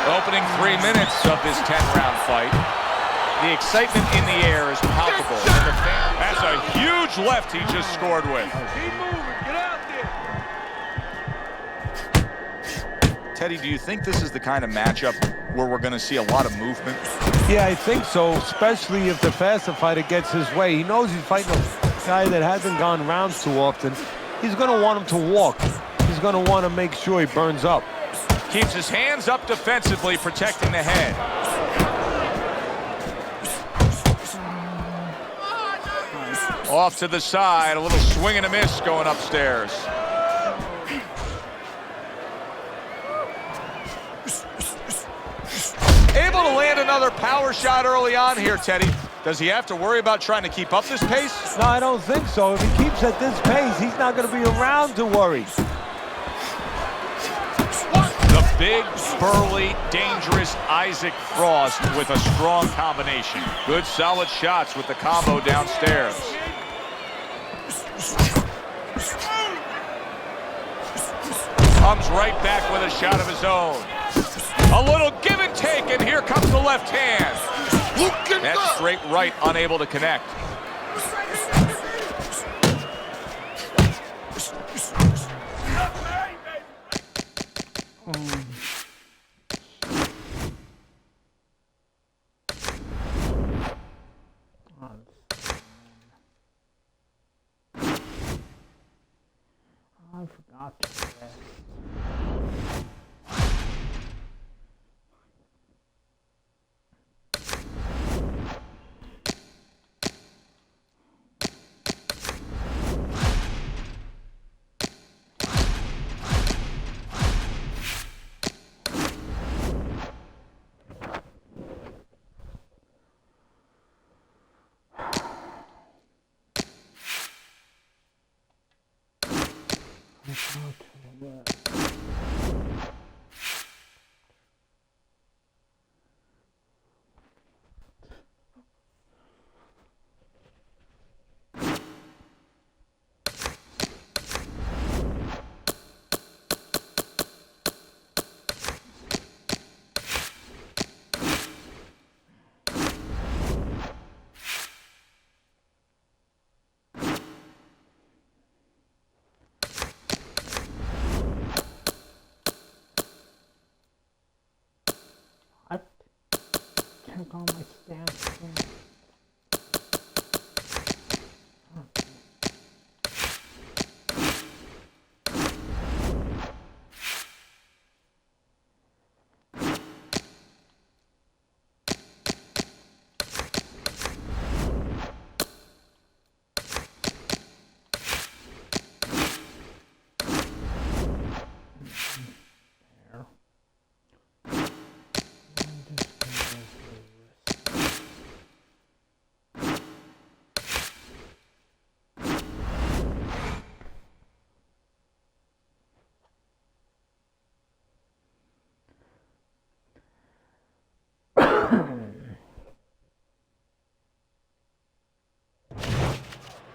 [SPEAKER 6] Opening 3 minutes of this 10-round fight. The excitement in the air is palpable. And the fan, that's a huge left he just scored with.
[SPEAKER 7] Keep moving. Get out there.
[SPEAKER 6] Teddy, do you think this is the kind of matchup where we're going to see a lot of movement?
[SPEAKER 3] Yeah, I think so, especially if the faster fighter gets his way. He knows he's fighting a guy that hasn't gone rounds too often. He's going to want him to walk. He's going to want to make sure he burns up.
[SPEAKER 6] Keeps his hands up defensively, protecting the head. Off to the side, a little swing and a miss going upstairs. Able to land another power shot early on here, Teddy. Does he have to worry about trying to keep up this pace?
[SPEAKER 3] No, I don't think so. If he keeps at this pace, he's not going to be around to worry.
[SPEAKER 6] The big, burly, dangerous Isaac Frost with a strong combination. Good, solid shots with the combo downstairs. Comes right back with a shot of his own. A little give and take, and here comes the left hand. That straight right, unable to connect.
[SPEAKER 1] I forgot to rest. Check on my stance again.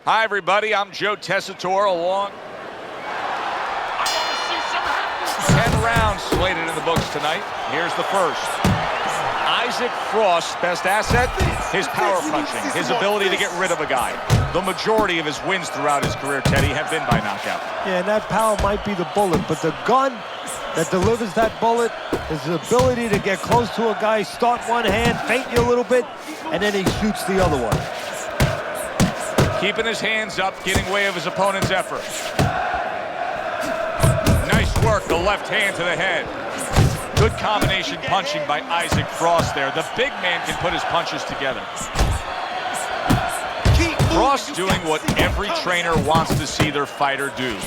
[SPEAKER 6] Hi, everybody. I'm Joe Tessitore along. 10 rounds rounds slated in the books tonight. Here's the first. Isaac Frost's best asset, his power punching, his ability to get rid of a guy. The majority of his wins throughout his career, Teddy, have been by knockout.
[SPEAKER 3] Yeah, and that power might be the bullet, but the gun that delivers that bullet is the ability to get close to a guy, start one hand, feint you a little bit, and then he shoots the other one.
[SPEAKER 6] Keeping his hands up, getting way of his opponent's effort. Nice work, the left hand to the head. Good combination punching by Isaac Frost there. The big man can put his punches together. Frost doing what every trainer wants to see their fighter do.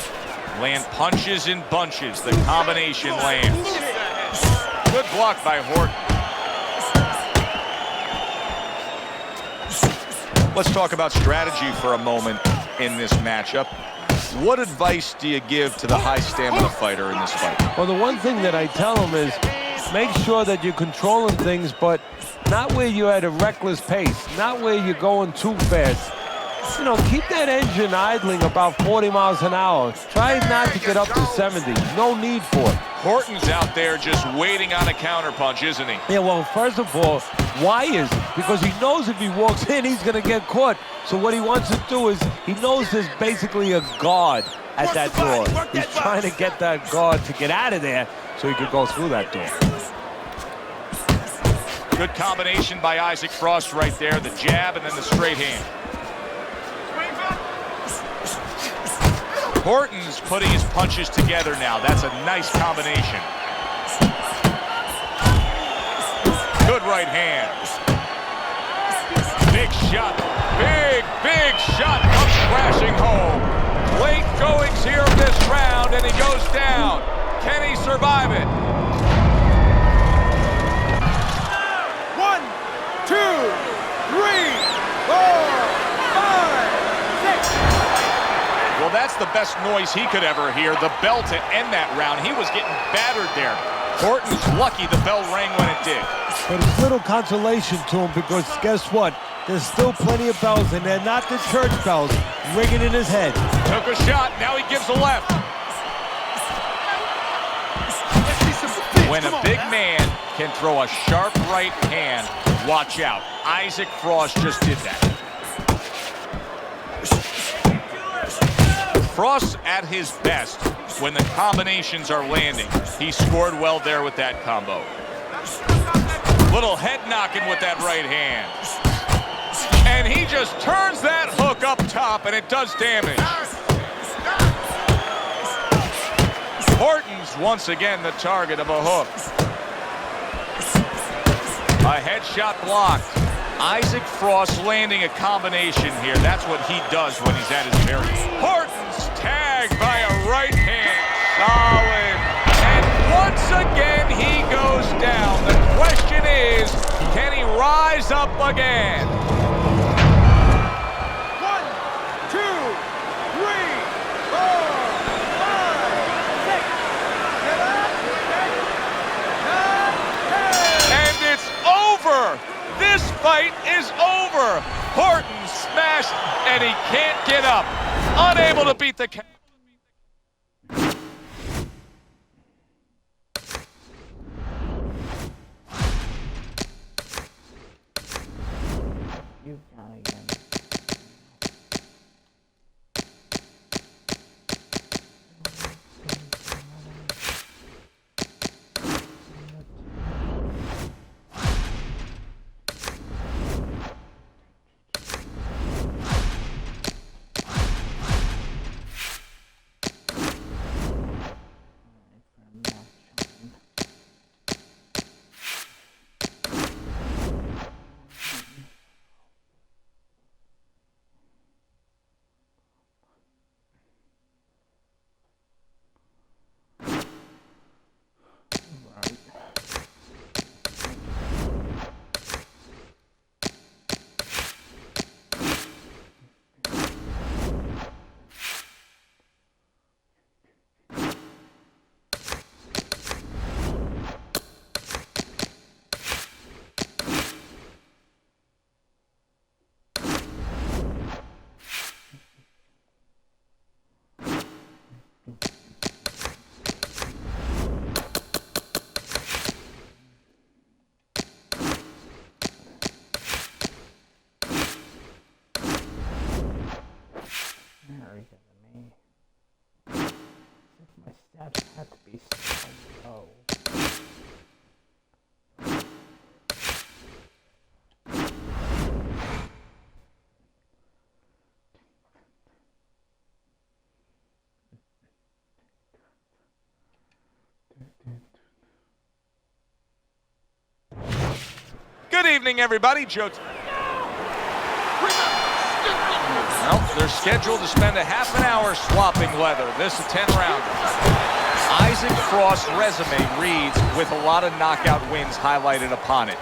[SPEAKER 6] Land punches in bunches. The combination lands. Good block by Horton. Let's talk about strategy for a moment in this matchup. What advice do you give to the high stamina fighter in this fight?
[SPEAKER 3] Well, the one thing that I tell him is make sure that you're controlling things, but not where you're at a reckless pace, not where you're going too fast. You know, keep that engine idling about 40 miles an hour. Try not to get up to 70. No need for it.
[SPEAKER 6] Horton's out there just waiting on a counterpunch, isn't he?
[SPEAKER 3] Yeah, well, first of all, why is it? Because he knows if he walks in, he's going to get caught. So what he wants to do is, he knows there's basically a guard at that door. He's trying to get that guard to get out of there so he could go through that door.
[SPEAKER 6] Good combination by Isaac Frost right there. The jab and then the straight hand. Horton's putting his punches together now. That's a nice combination. Good right hand. Big shot. Big shot comes crashing home. Late goings here of this round, and he goes down. Can he survive it?
[SPEAKER 7] 1, 2, 3, 4, 5, 6.
[SPEAKER 6] Well, that's the best noise he could ever hear. The bell to end that round. He was getting battered there. Horton's lucky the bell rang when it did.
[SPEAKER 3] But it's little consolation to him because guess what? There's still plenty of bells, and they're not the church bells ringing in his head.
[SPEAKER 6] Took a shot, now he gives a left. When a big man can throw a sharp right hand, watch out. Isaac Frost just did that. Frost at his best when the combinations are landing. He scored well there with that combo. Little head knocking with that right hand. And he just turns that hook up top and it does damage. Horton's once again the target of a hook. A headshot blocked. Isaac Frost landing a combination here. That's what he does when he's at his very best. Horton's tagged by a right hand. Solid. And once again, he goes down. The question is, can he rise up again?
[SPEAKER 7] 1, 2, 3, 4, 5, 6, 7, 8, 9, 10.
[SPEAKER 6] And it's over. This fight is over. Horton smashed, and he can't get up. Unable to beat the...
[SPEAKER 1] You die again.
[SPEAKER 6] Good evening, everybody. Joe. Well, they're scheduled to spend a half an hour swapping leather. This is a 10-rounder. Isaac Frost's resume reads with a lot of knockout wins highlighted upon it.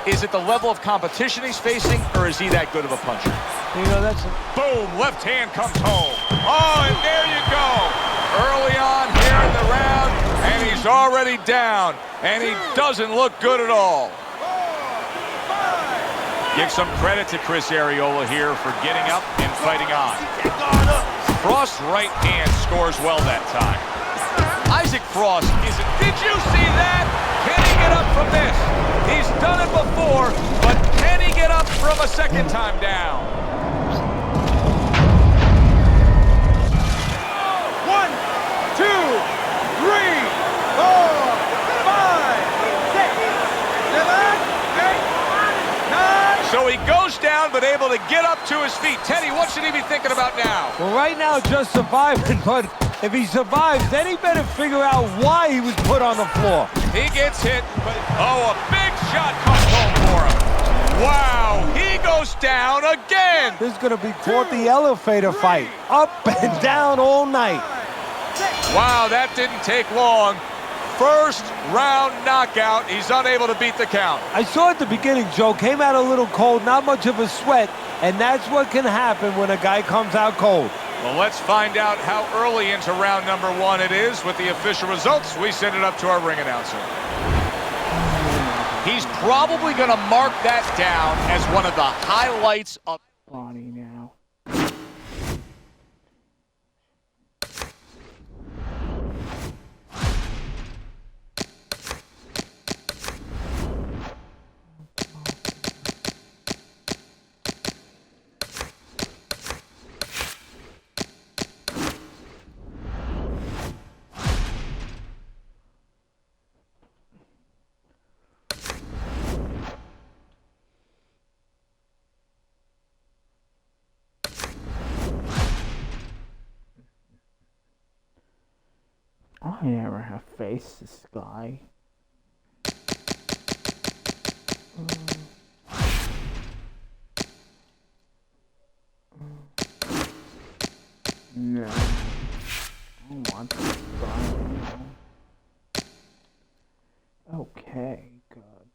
[SPEAKER 6] Is it the level of competition he's facing, or is he that good of a puncher?
[SPEAKER 3] You know, that's
[SPEAKER 6] Boom, left hand comes home. Oh, and there you go. Early on here in the round, and he's already down, and he doesn't look good at all. Give some credit to Chris Arreola here for getting up and fighting on. Frost's right hand scores well that time. Isaac Frost isn't. Did you see that? Can he get up from this? He's done it before, but can he get up from a second time down?
[SPEAKER 7] 1, 2, 3, 4, 5, 6, 7, 8, 9.
[SPEAKER 6] So he goes down, but able to get up to his feet. Teddy, what should he be thinking about now?
[SPEAKER 3] well, right now, just surviving, but if he survives, then he better figure out why he was put on the floor.
[SPEAKER 6] He gets hit, but oh, a big shot comes home for him. Wow, he goes down again.
[SPEAKER 3] This is going to be quite the elevator fight. Up and down all night.
[SPEAKER 6] Wow, that didn't take long. First round knockout. He's unable to beat the count.
[SPEAKER 3] I saw at the beginning, Joe, came out a little cold, not much of a sweat, and that's what can happen when a guy comes out cold.
[SPEAKER 6] Well, let's find out how early into round number 1 it is with the official results. We send it up to our ring announcer. He's probably going to mark that down as one of the highlights of...
[SPEAKER 1] Body now. I never have faced this guy. No. I don't want this guy now. Okay, good.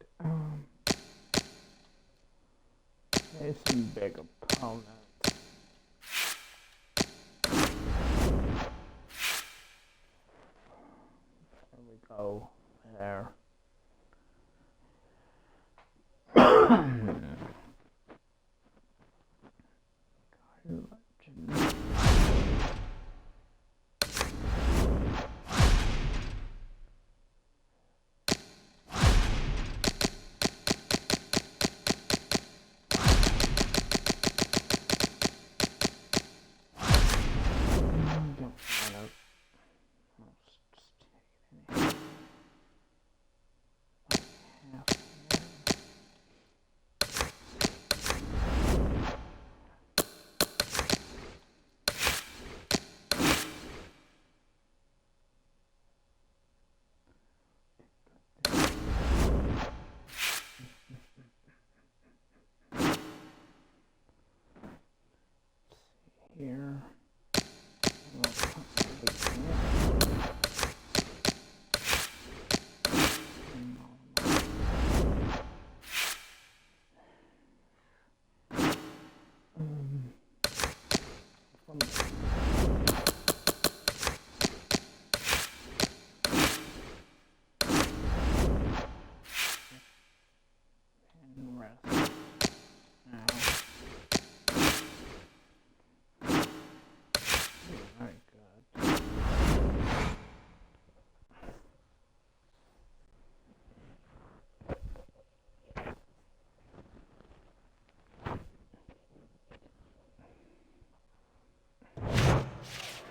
[SPEAKER 1] There's some big opponents. Go there. Here.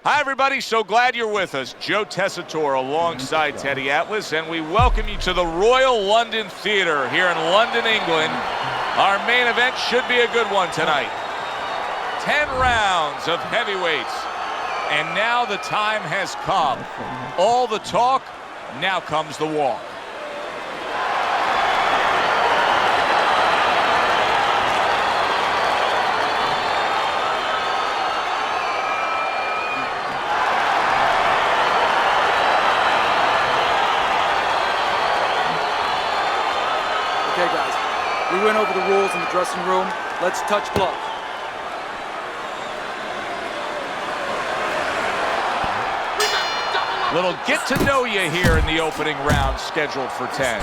[SPEAKER 6] Hi, everybody. So glad you're with us. Joe Tessitore alongside Teddy Atlas, and we welcome you to the Royal London Theatre here in London, England. Our main event should be a good one tonight. 10 rounds of heavyweights, and now the time has come. All the talk, Now comes the walk.
[SPEAKER 2] Okay, guys. We went over the rules in the dressing room. Let's touch gloves.
[SPEAKER 6] Little get to know you here in the opening round scheduled for 10.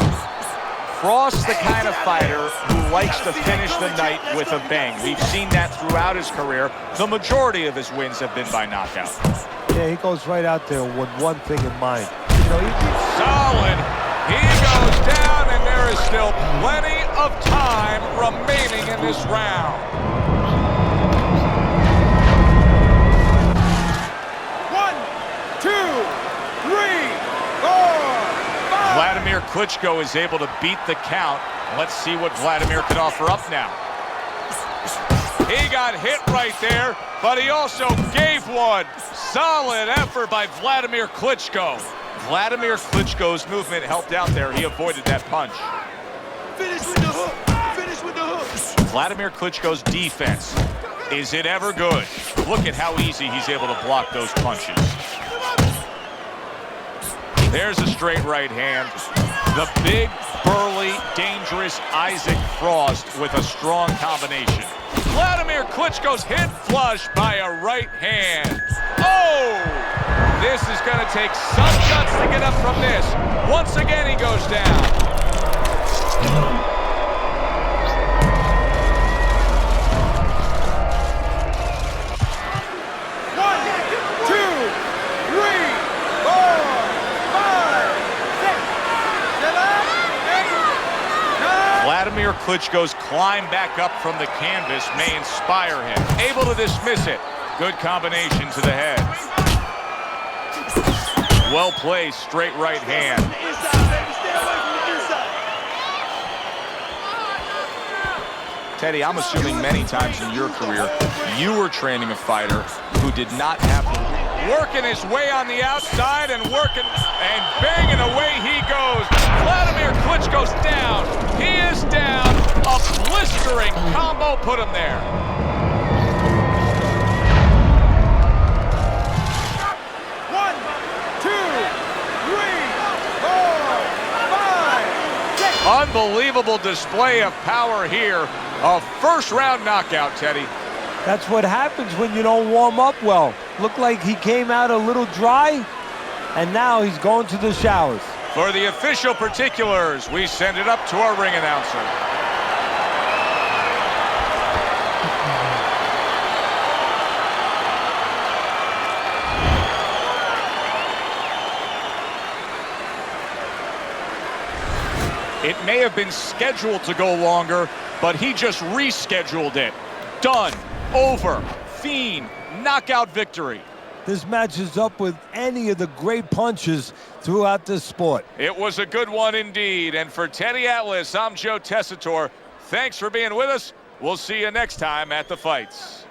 [SPEAKER 6] Frost's the kind of fighter who likes to finish the night with a bang. We've seen that throughout his career. The majority of his wins have been by knockout.
[SPEAKER 3] Yeah, he goes right out there with one thing in mind.
[SPEAKER 6] Solid. He goes down, and there is still plenty of time remaining in this round. Vladimir Klitschko is able to beat the count. Let's see what Vladimir can offer up now. He got hit right there, but he also gave one. Solid effort by Vladimir Klitschko. Vladimir Klitschko's movement helped out there. He avoided that punch.
[SPEAKER 4] Finish with the hook. Finish with the hook.
[SPEAKER 6] Vladimir Klitschko's defense. Is it ever good? Look at how easy he's able to block those punches. There's a straight right hand. The big, burly, dangerous Isaac Frost with a strong combination. Vladimir Klitschko's hit flush by a right hand. Oh! This is going to take some guts to get up from this. Once again, he goes down. Vladimir Klitschko's climb back up from the canvas may inspire him. Able to dismiss it. Good combination to the head. Well placed, straight right hand. Teddy, I'm assuming many times in your career, you were training a fighter who did not have to working his way on the outside and working and banging away he goes. Vladimir Klitschko's down. He is down. A blistering combo put him there.
[SPEAKER 7] One, two, three, 4, 5, 6.
[SPEAKER 6] Unbelievable display of power here. A first-round knockout, Teddy.
[SPEAKER 3] That's what happens when you don't warm up well. Looked like he came out a little dry, and now he's going to the showers.
[SPEAKER 6] For the official particulars, we send it up to our ring announcer. It may have been scheduled to go longer, but he just rescheduled it. Done. Over. Fiend. Knockout victory.
[SPEAKER 3] This matches up with any of the great punches throughout this sport.
[SPEAKER 6] It was a good one indeed. And for Teddy Atlas, I'm Joe Tessitore. Thanks for being with us. We'll see you next time at the fights.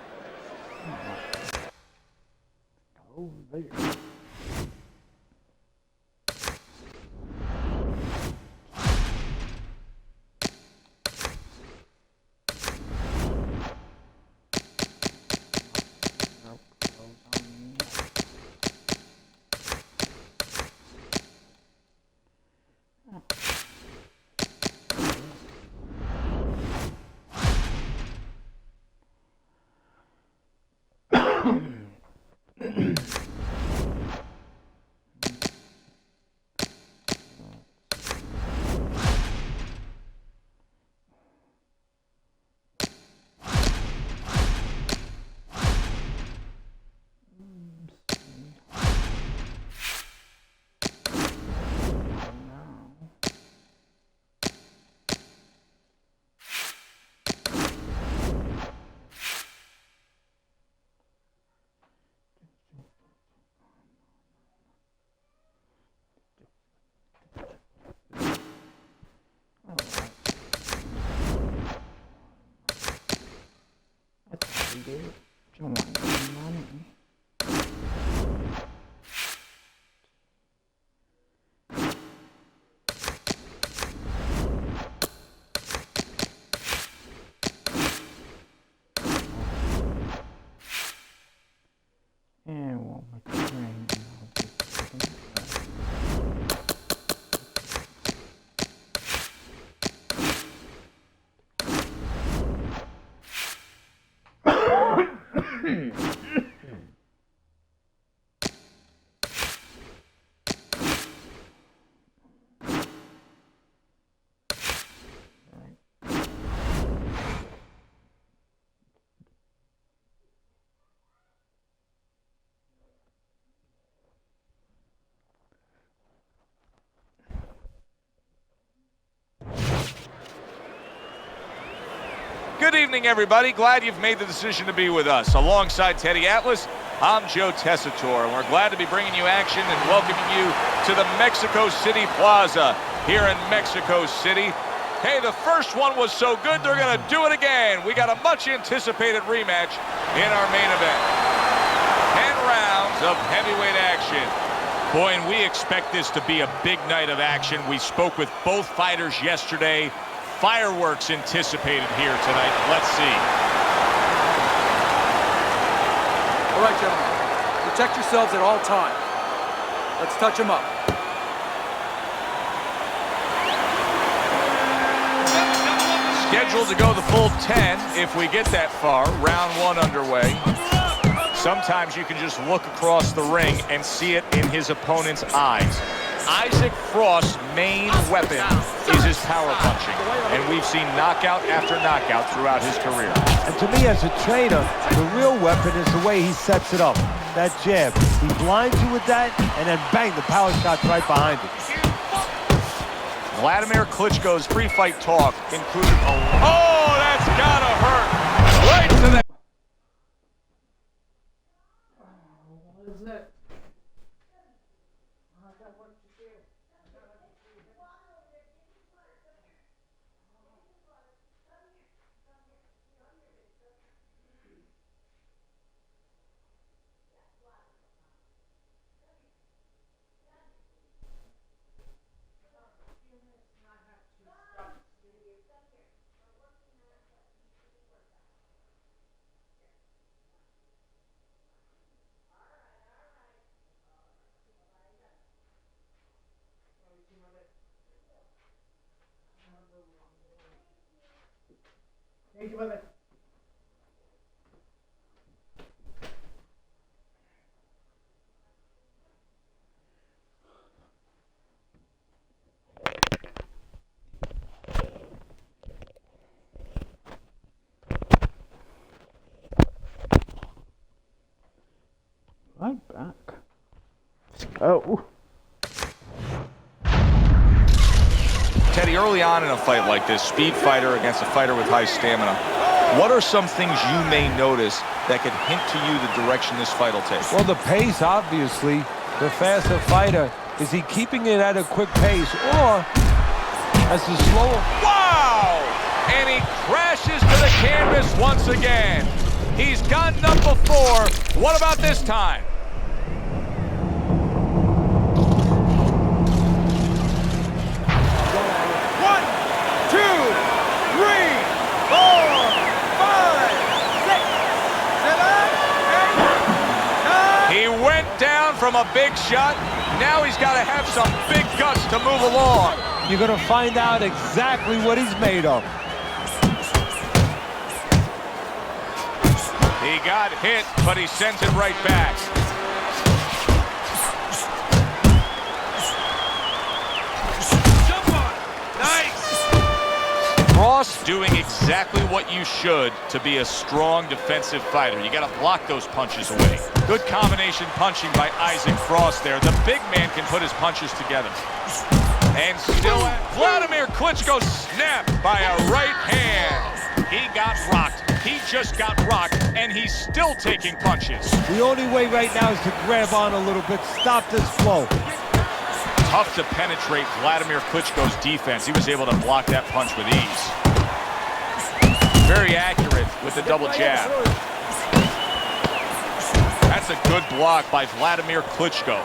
[SPEAKER 6] Good evening, everybody. Glad you've made the decision to be with us. Alongside Teddy Atlas, I'm Joe Tessitore, and we're glad to be bringing you action and welcoming you to the Mexico City Plaza here in Mexico City. Hey, the first one was so good, they're going to do it again. We got a much-anticipated rematch in our main event. 10 rounds of heavyweight action. Boy, and we expect this to be a big night of action. We spoke with both fighters yesterday. Fireworks anticipated here tonight. Let's see.
[SPEAKER 2] All right, gentlemen. Protect yourselves at all times. Let's touch them up.
[SPEAKER 6] Scheduled to go the full 10 if we get that far. Round 1 underway. Sometimes you can just look across the ring and see it in his opponent's eyes. Isaac Frost's main weapon is his power punching, and we've seen knockout after knockout throughout his career.
[SPEAKER 3] And to me, as a trainer, the real weapon is the way he sets it up. That jab. He blinds you with that, and then bang, the power shot's right behind it.
[SPEAKER 6] Vladimir Klitschko's pre-fight talk included a... Oh, that's gotta hurt! Right to the...
[SPEAKER 1] What is it? Thank you, brother. Right back. Let's go.
[SPEAKER 6] Teddy, early on in a fight like this, speed fighter against a fighter with high stamina, what are some things you may notice that could hint to you the direction this fight will take?
[SPEAKER 3] Well, the pace, obviously. The faster fighter, is he keeping it at a quick pace, or as the slower?
[SPEAKER 6] Wow! And he crashes to the canvas once again. He's gotten up before. What about this time? From a big shot, now he's got to have some big guts to move along.
[SPEAKER 3] You're going to find out exactly what he's made of.
[SPEAKER 6] He got hit, but he sends it right back.
[SPEAKER 7] Jump on. Nice.
[SPEAKER 6] Frost doing exactly what you should to be a strong defensive fighter. You got to block those punches away. Good combination punching by Isaac Frost there. The big man can put his punches together. And still, Vladimir Klitschko snapped by a right hand. He got rocked. He just got rocked, and he's still taking punches.
[SPEAKER 3] The only way right now is to grab on a little bit, stop this flow.
[SPEAKER 6] Tough to penetrate Vladimir Klitschko's defense. He was able to block that punch with ease. Very accurate with the double jab. That's a good block by Vladimir Klitschko.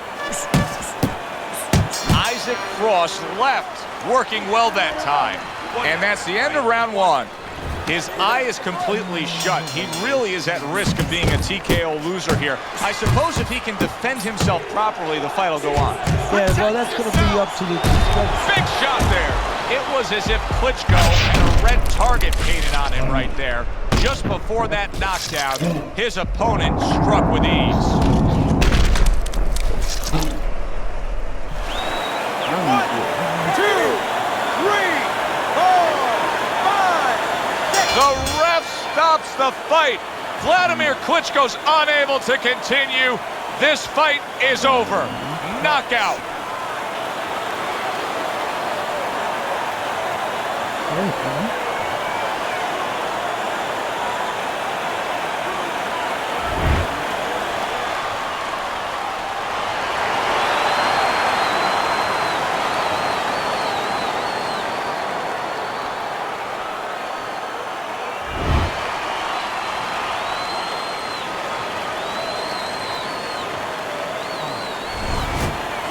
[SPEAKER 6] Isaac Frost left, working well that time. And that's the end of round 1. His eye is completely shut. He really is at risk of being a TKO loser here. I suppose if he can defend himself properly, the fight will go on.
[SPEAKER 3] Yeah, well, that's going to be up to the...
[SPEAKER 6] Big shot there. It was as if Klitschko had a red target painted on him right there. Just before that knockdown, his opponent struck with ease.
[SPEAKER 7] 1, 2, 3, 4, 5, 6.
[SPEAKER 6] The ref stops the fight. Vladimir Klitschko's unable to continue. This fight is over. Knockout.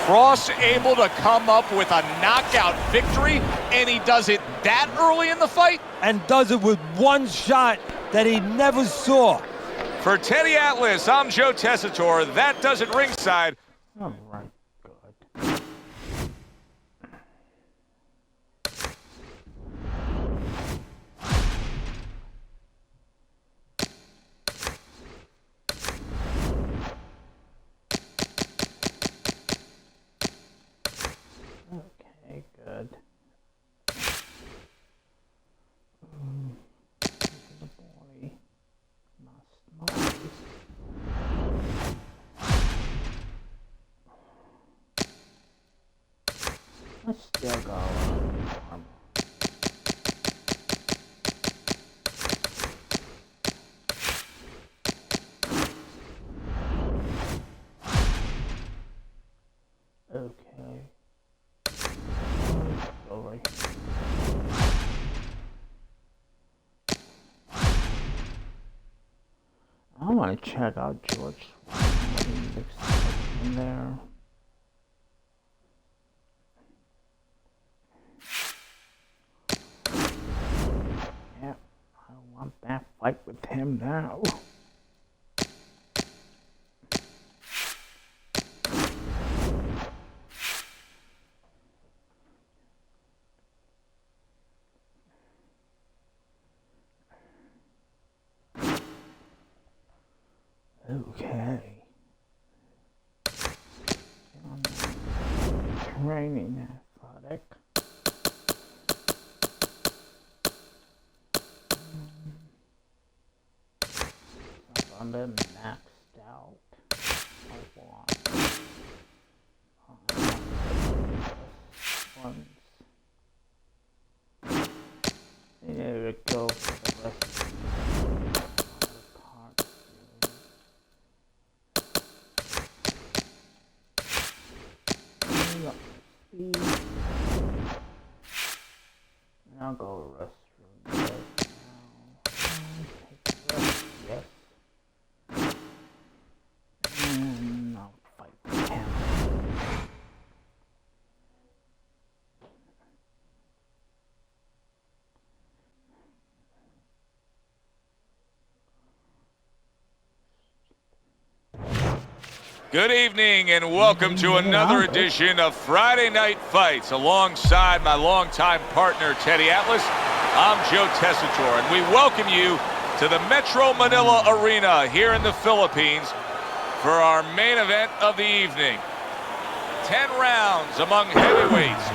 [SPEAKER 6] Frost able to come up with a knockout victory, and he does it that early in the fight?
[SPEAKER 3] And does it with one shot that he never saw.
[SPEAKER 6] For Teddy Atlas, I'm Joe Tessitore. That does it ringside.
[SPEAKER 1] All right, good. Okay, good. The body. Nice. Let's still go armor. Okay. Go right here. I want to check out George. What he looks like in there. Yeah, I want that fight with him now. Okay. Training athletic. I'm then maxed out. There we go for the rest of the cards. I'll go restroom right now. Take a rest, yes. And I'll fight with him.
[SPEAKER 6] Good evening and welcome to another edition of Friday Night Fights. Alongside my longtime partner, Teddy Atlas, I'm Joe Tessitore, and we welcome you to the Metro Manila Arena here in the Philippines for our main event of the evening. 10 rounds among heavyweights.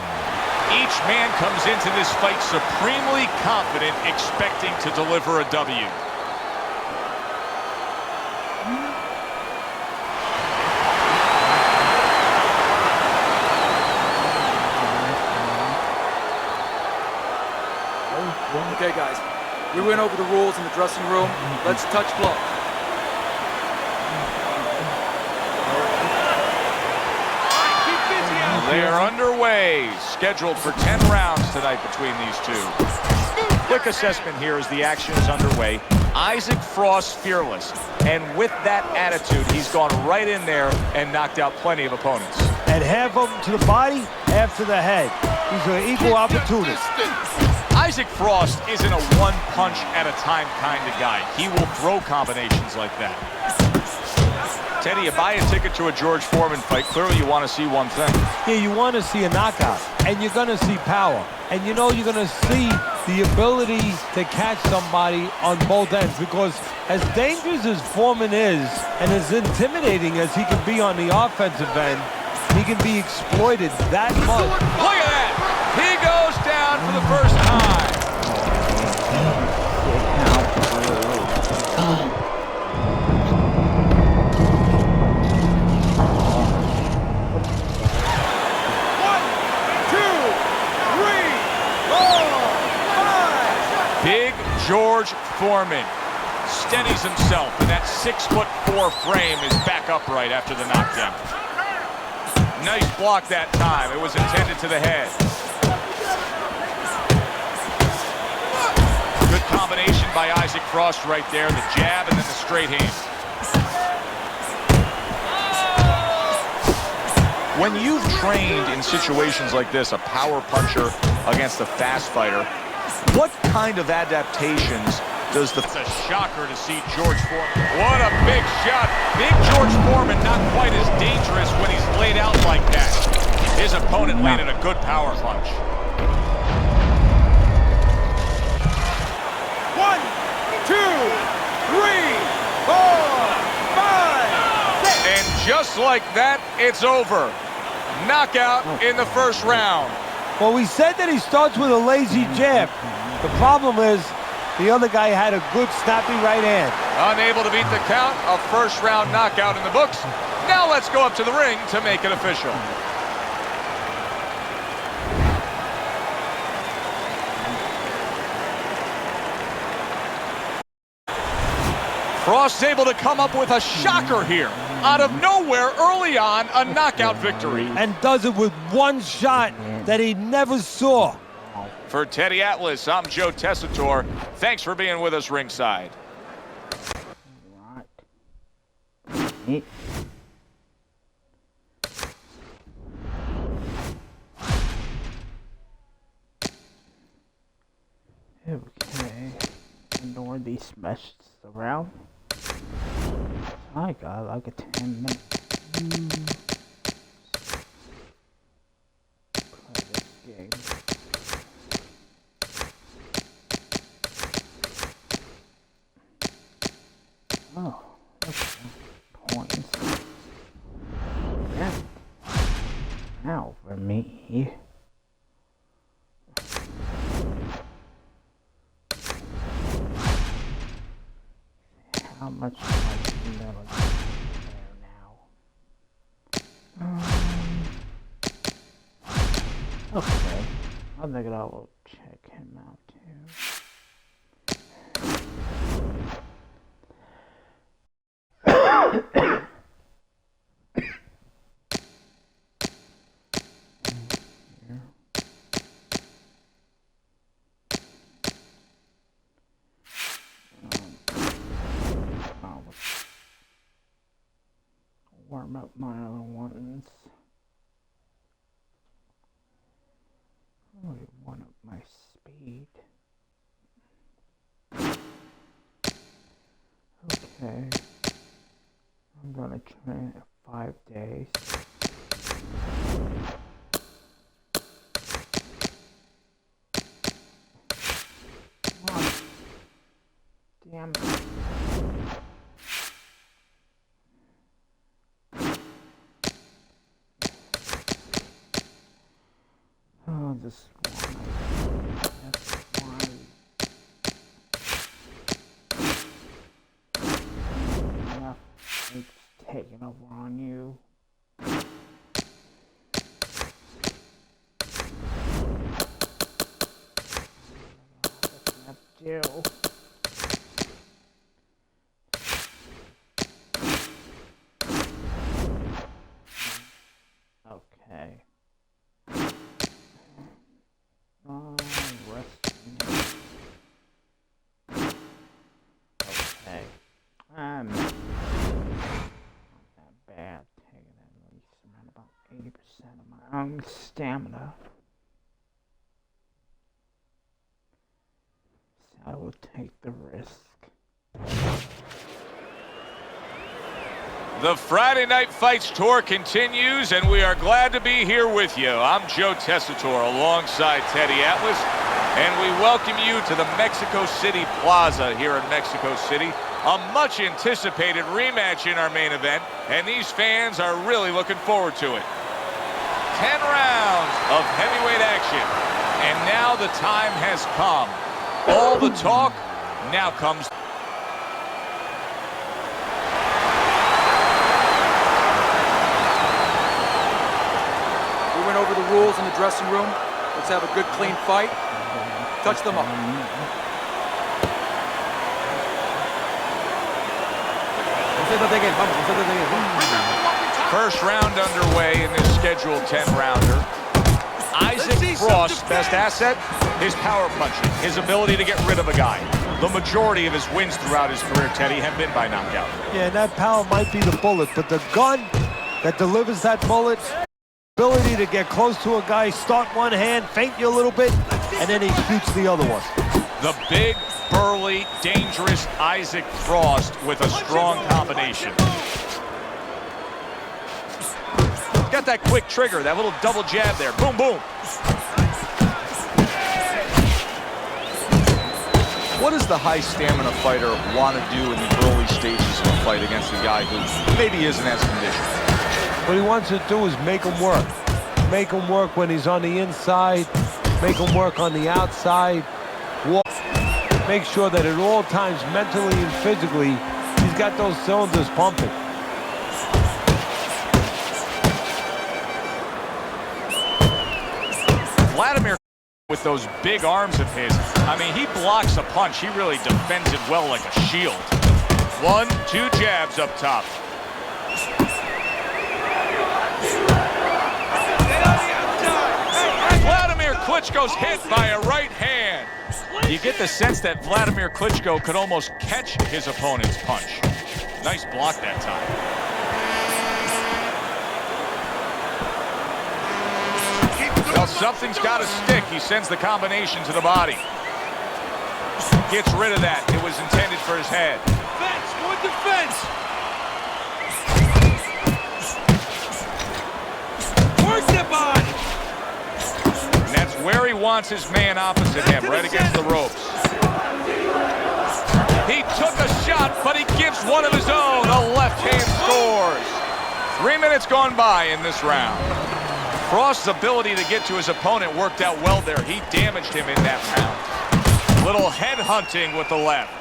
[SPEAKER 6] Each man comes into this fight supremely confident, expecting to deliver a W.
[SPEAKER 2] Okay, guys, we went over the rules in the dressing room. Let's touch gloves.
[SPEAKER 6] They are underway, scheduled for 10 rounds tonight between these two. Quick assessment here as the action is underway. Isaac Frost fearless, and with that attitude, he's gone right in there and knocked out plenty of opponents.
[SPEAKER 3] And half of them to the body, half to the head. He's an equal opportunist.
[SPEAKER 6] Isaac Frost isn't a one-punch-at-a-time kind of guy. He will throw combinations like that. Teddy, you buy a ticket to a George Foreman fight. Clearly you want to see one thing.
[SPEAKER 3] Yeah, you want to see a knockout, and you're going to see power. And you know you're going to see the ability to catch somebody on both ends, because as dangerous as Foreman is, and as intimidating as he can be on the offensive end, he can be exploited that much.
[SPEAKER 6] Look at that! He goes down for the first time. Big George Foreman steadies himself, and that 6'4" frame is back upright after the knockdown. Nice block that time. It was intended to the head. Good combination by Isaac Frost right there. The jab and then the straight hand. When you've trained in situations like this, a power puncher against a fast fighter, what kind of adaptations does the... It's a shocker to see George Foreman. What a big shot. Big George Foreman not quite as dangerous when he's laid out like that. His opponent landed a good power punch.
[SPEAKER 7] 1, 2, 3, 4, 5, 6.
[SPEAKER 6] And just like that, it's over. Knockout in the first round.
[SPEAKER 3] Well, we said that he starts with a lazy jab. The problem is the other guy had a good snappy right hand.
[SPEAKER 6] Unable to beat the count, a first-round knockout in the books. Now let's go up to the ring to make it official. Frost able to come up with a shocker here. Out of nowhere, early on, a knockout victory.
[SPEAKER 3] And does it with one shot that he never saw.
[SPEAKER 6] For Teddy Atlas, I'm Joe Tessitore. Thanks for being with us ringside.
[SPEAKER 1] Right. Okay. Ignore these meshes around. I got like a 10-minute. Play this game. Oh, that's points. Yeah. Now for me. How much do I know there now? Okay. I think I will check him out too. Warm up my other ones. Really warm up my speed. Okay. I'm gonna train it 5 days. Come on. Damn it. Oh, this one. That's one. Enough. It's taking over on you. That's do. Okay. Resting. Okay. I'm not that bad. Taking at least around about 80% of my own stamina. So I will take the risk.
[SPEAKER 6] The Friday Night Fights tour continues, and we are glad to be here with you. I'm Joe Tessitore alongside Teddy Atlas, and we welcome you to the Mexico City Plaza here in Mexico City. A much-anticipated rematch in our main event, and these fans are really looking forward to it. 10 rounds of heavyweight action, and now the time has come. All the talk now comes.
[SPEAKER 2] We went over the rules in the dressing room. Let's have a good, clean fight. Touch them up.
[SPEAKER 6] First round underway in this scheduled 10-rounder. Isaac Frost's best asset, his power punching, his ability to get rid of a guy. The majority of his wins throughout his career, Teddy, have been by knockout.
[SPEAKER 3] Yeah, and that power might be the bullet, but the gun that delivers that bullet, ability to get close to a guy, start one hand, feint you a little bit, and then he shoots the other one.
[SPEAKER 6] The big, burly, dangerous Isaac Frost with a strong combination. Got that quick trigger, that little double jab there. Boom, boom. What does the high stamina fighter want to do in the early stages of a fight against a guy who maybe isn't as conditioned?
[SPEAKER 3] What he wants to do is make him work. Make him work when he's on the inside. Make him work on the outside. Make sure that at all times, mentally and physically, he's got those cylinders pumping.
[SPEAKER 6] Vladimir with those big arms of his. I mean, he blocks a punch. He really defends it well like a shield. 1, 2 jabs up top. Vladimir Klitschko's hit by a right hand. You get the sense that Vladimir Klitschko could almost catch his opponent's punch. Nice block that time. Well, something's got to stick. He sends the combination to the body. Gets rid of that. It was intended for his head.
[SPEAKER 7] Defense, good defense. Work the body.
[SPEAKER 6] And that's where he wants his man opposite him, right against the ropes. He took a shot, but he gives one of his own. The left hand scores. 3 minutes gone by in this round. Frost's ability to get to his opponent worked out well there. He damaged him in that round. Little head hunting with the left.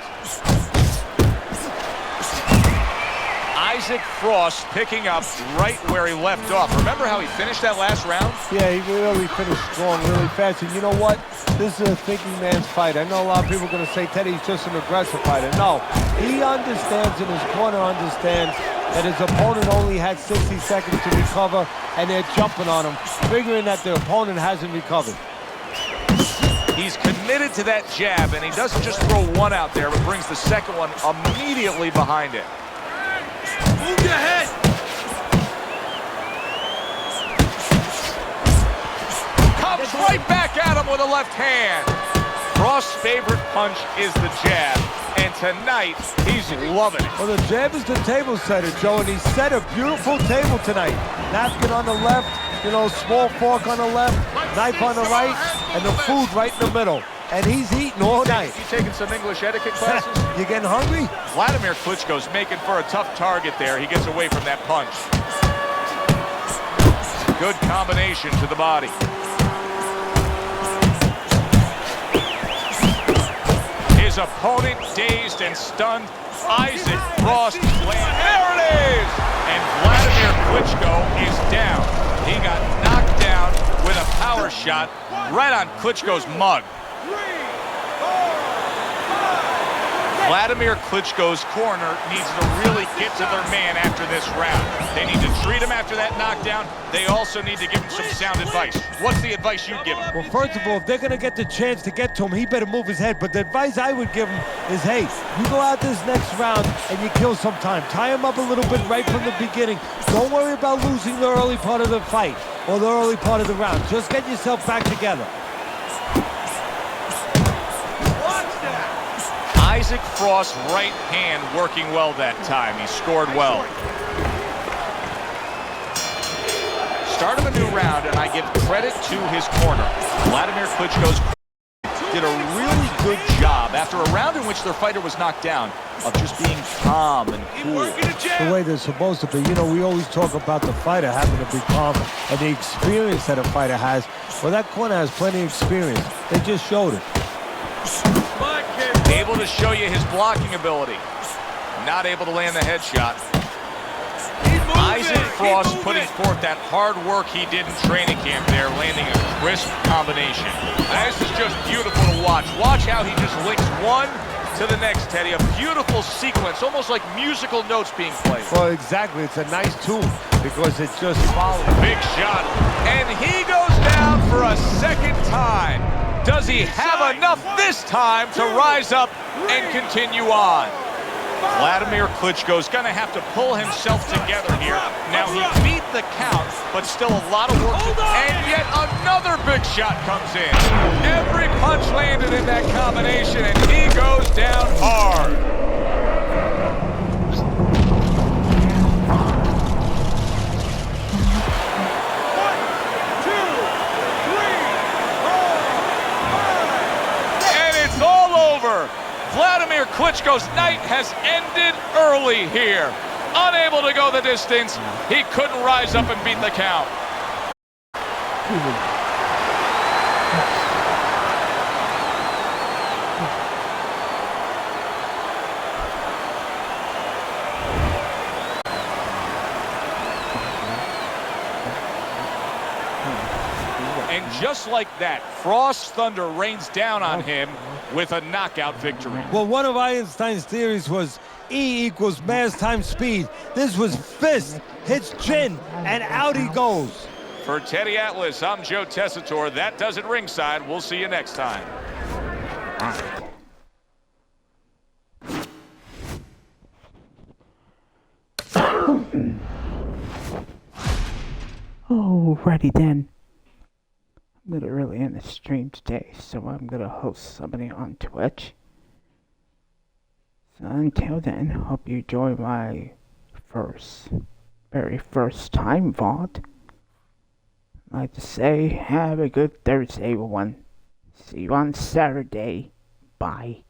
[SPEAKER 6] Isaac Frost picking up right where he left off. Remember how he finished that last round?
[SPEAKER 3] Yeah, he really finished strong, really fast. And you know what? This is a thinking man's fight. I know a lot of people are going to say Teddy's just an aggressive fighter. No, he understands, and his corner understands that his opponent only had 60 seconds to recover, and they're jumping on him, figuring that their opponent hasn't recovered.
[SPEAKER 6] He's committed to that jab, and he doesn't just throw one out there, but brings the second one immediately behind it.
[SPEAKER 7] Move your head.
[SPEAKER 6] Comes right back at him with a left hand. Frost's favorite punch is the jab, and tonight he's loving it.
[SPEAKER 3] Well, the jab is the table setter, Joe, and he set a beautiful table tonight. Napkin on the left, you know, small fork on the left, knife on the right, and the food right in the middle. And he's eating all night.
[SPEAKER 6] You taking some English etiquette classes?
[SPEAKER 3] You getting hungry?
[SPEAKER 6] Vladimir Klitschko's making for a tough target there. He gets away from that punch. Good combination to the body. His opponent dazed and stunned. Isaac Frost lands. There it is! And Vladimir Klitschko is down. He got knocked down with a power shot right on Klitschko's mug. Vladimir Klitschko's corner needs to really get to their man after this round. They need to treat him after that knockdown. They also need to give him some sound advice. What's the advice you'd give him?
[SPEAKER 3] Well, first of all, if they're going to get the chance to get to him, he better move his head. But the advice I would give him is, hey, you go out this next round and you kill some time. Tie him up a little bit right from the beginning. Don't worry about losing the early part of the fight or the early part of the round. Just get yourself back together.
[SPEAKER 6] Isaac Frost's right hand working well that time. He scored well. Start of a new round, and I give credit to his corner. Vladimir Klitschko's did a really good job after a round in which their fighter was knocked down of just being calm and cool.
[SPEAKER 3] The way they're supposed to be. You know, we always talk about the fighter having to be calm and the experience that a fighter has. Well, that corner has plenty of experience. They just showed it.
[SPEAKER 6] Able to show you his blocking ability. Not able to land the headshot. Isaac Frost putting forth that hard work he did in training camp there, landing a crisp combination. This is just beautiful to watch. Watch how he just links one to the next, Teddy. A beautiful sequence, almost like musical notes being played.
[SPEAKER 3] Well, exactly. It's a nice tool because it just follows.
[SPEAKER 6] Big shot. And he goes down for a second time. Does he have enough this time to rise up and continue on? Vladimir Klitschko's going to have to pull himself together here. Now, he beat the count, but still a lot of work. And yet another big shot comes in. Every punch landed in that combination, and he goes down hard. And it's all over. Vladimir Klitschko's night has ended early here. Unable to go the distance, he couldn't rise up and beat the count. And just like that, Frost's thunder rains down on him with a knockout victory.
[SPEAKER 3] Well, one of Einstein's theories was E equals mass times speed. This was fist, hits chin, and out he goes.
[SPEAKER 6] For Teddy Atlas, I'm Joe Tessitore. That does it ringside. We'll see you next time.
[SPEAKER 1] Alrighty then. I'm gonna really end the stream today, so I'm gonna host somebody on Twitch. So until then, hope you enjoy my very first time VOD. I'd like to say, have a good Thursday, everyone. See you on Saturday. Bye.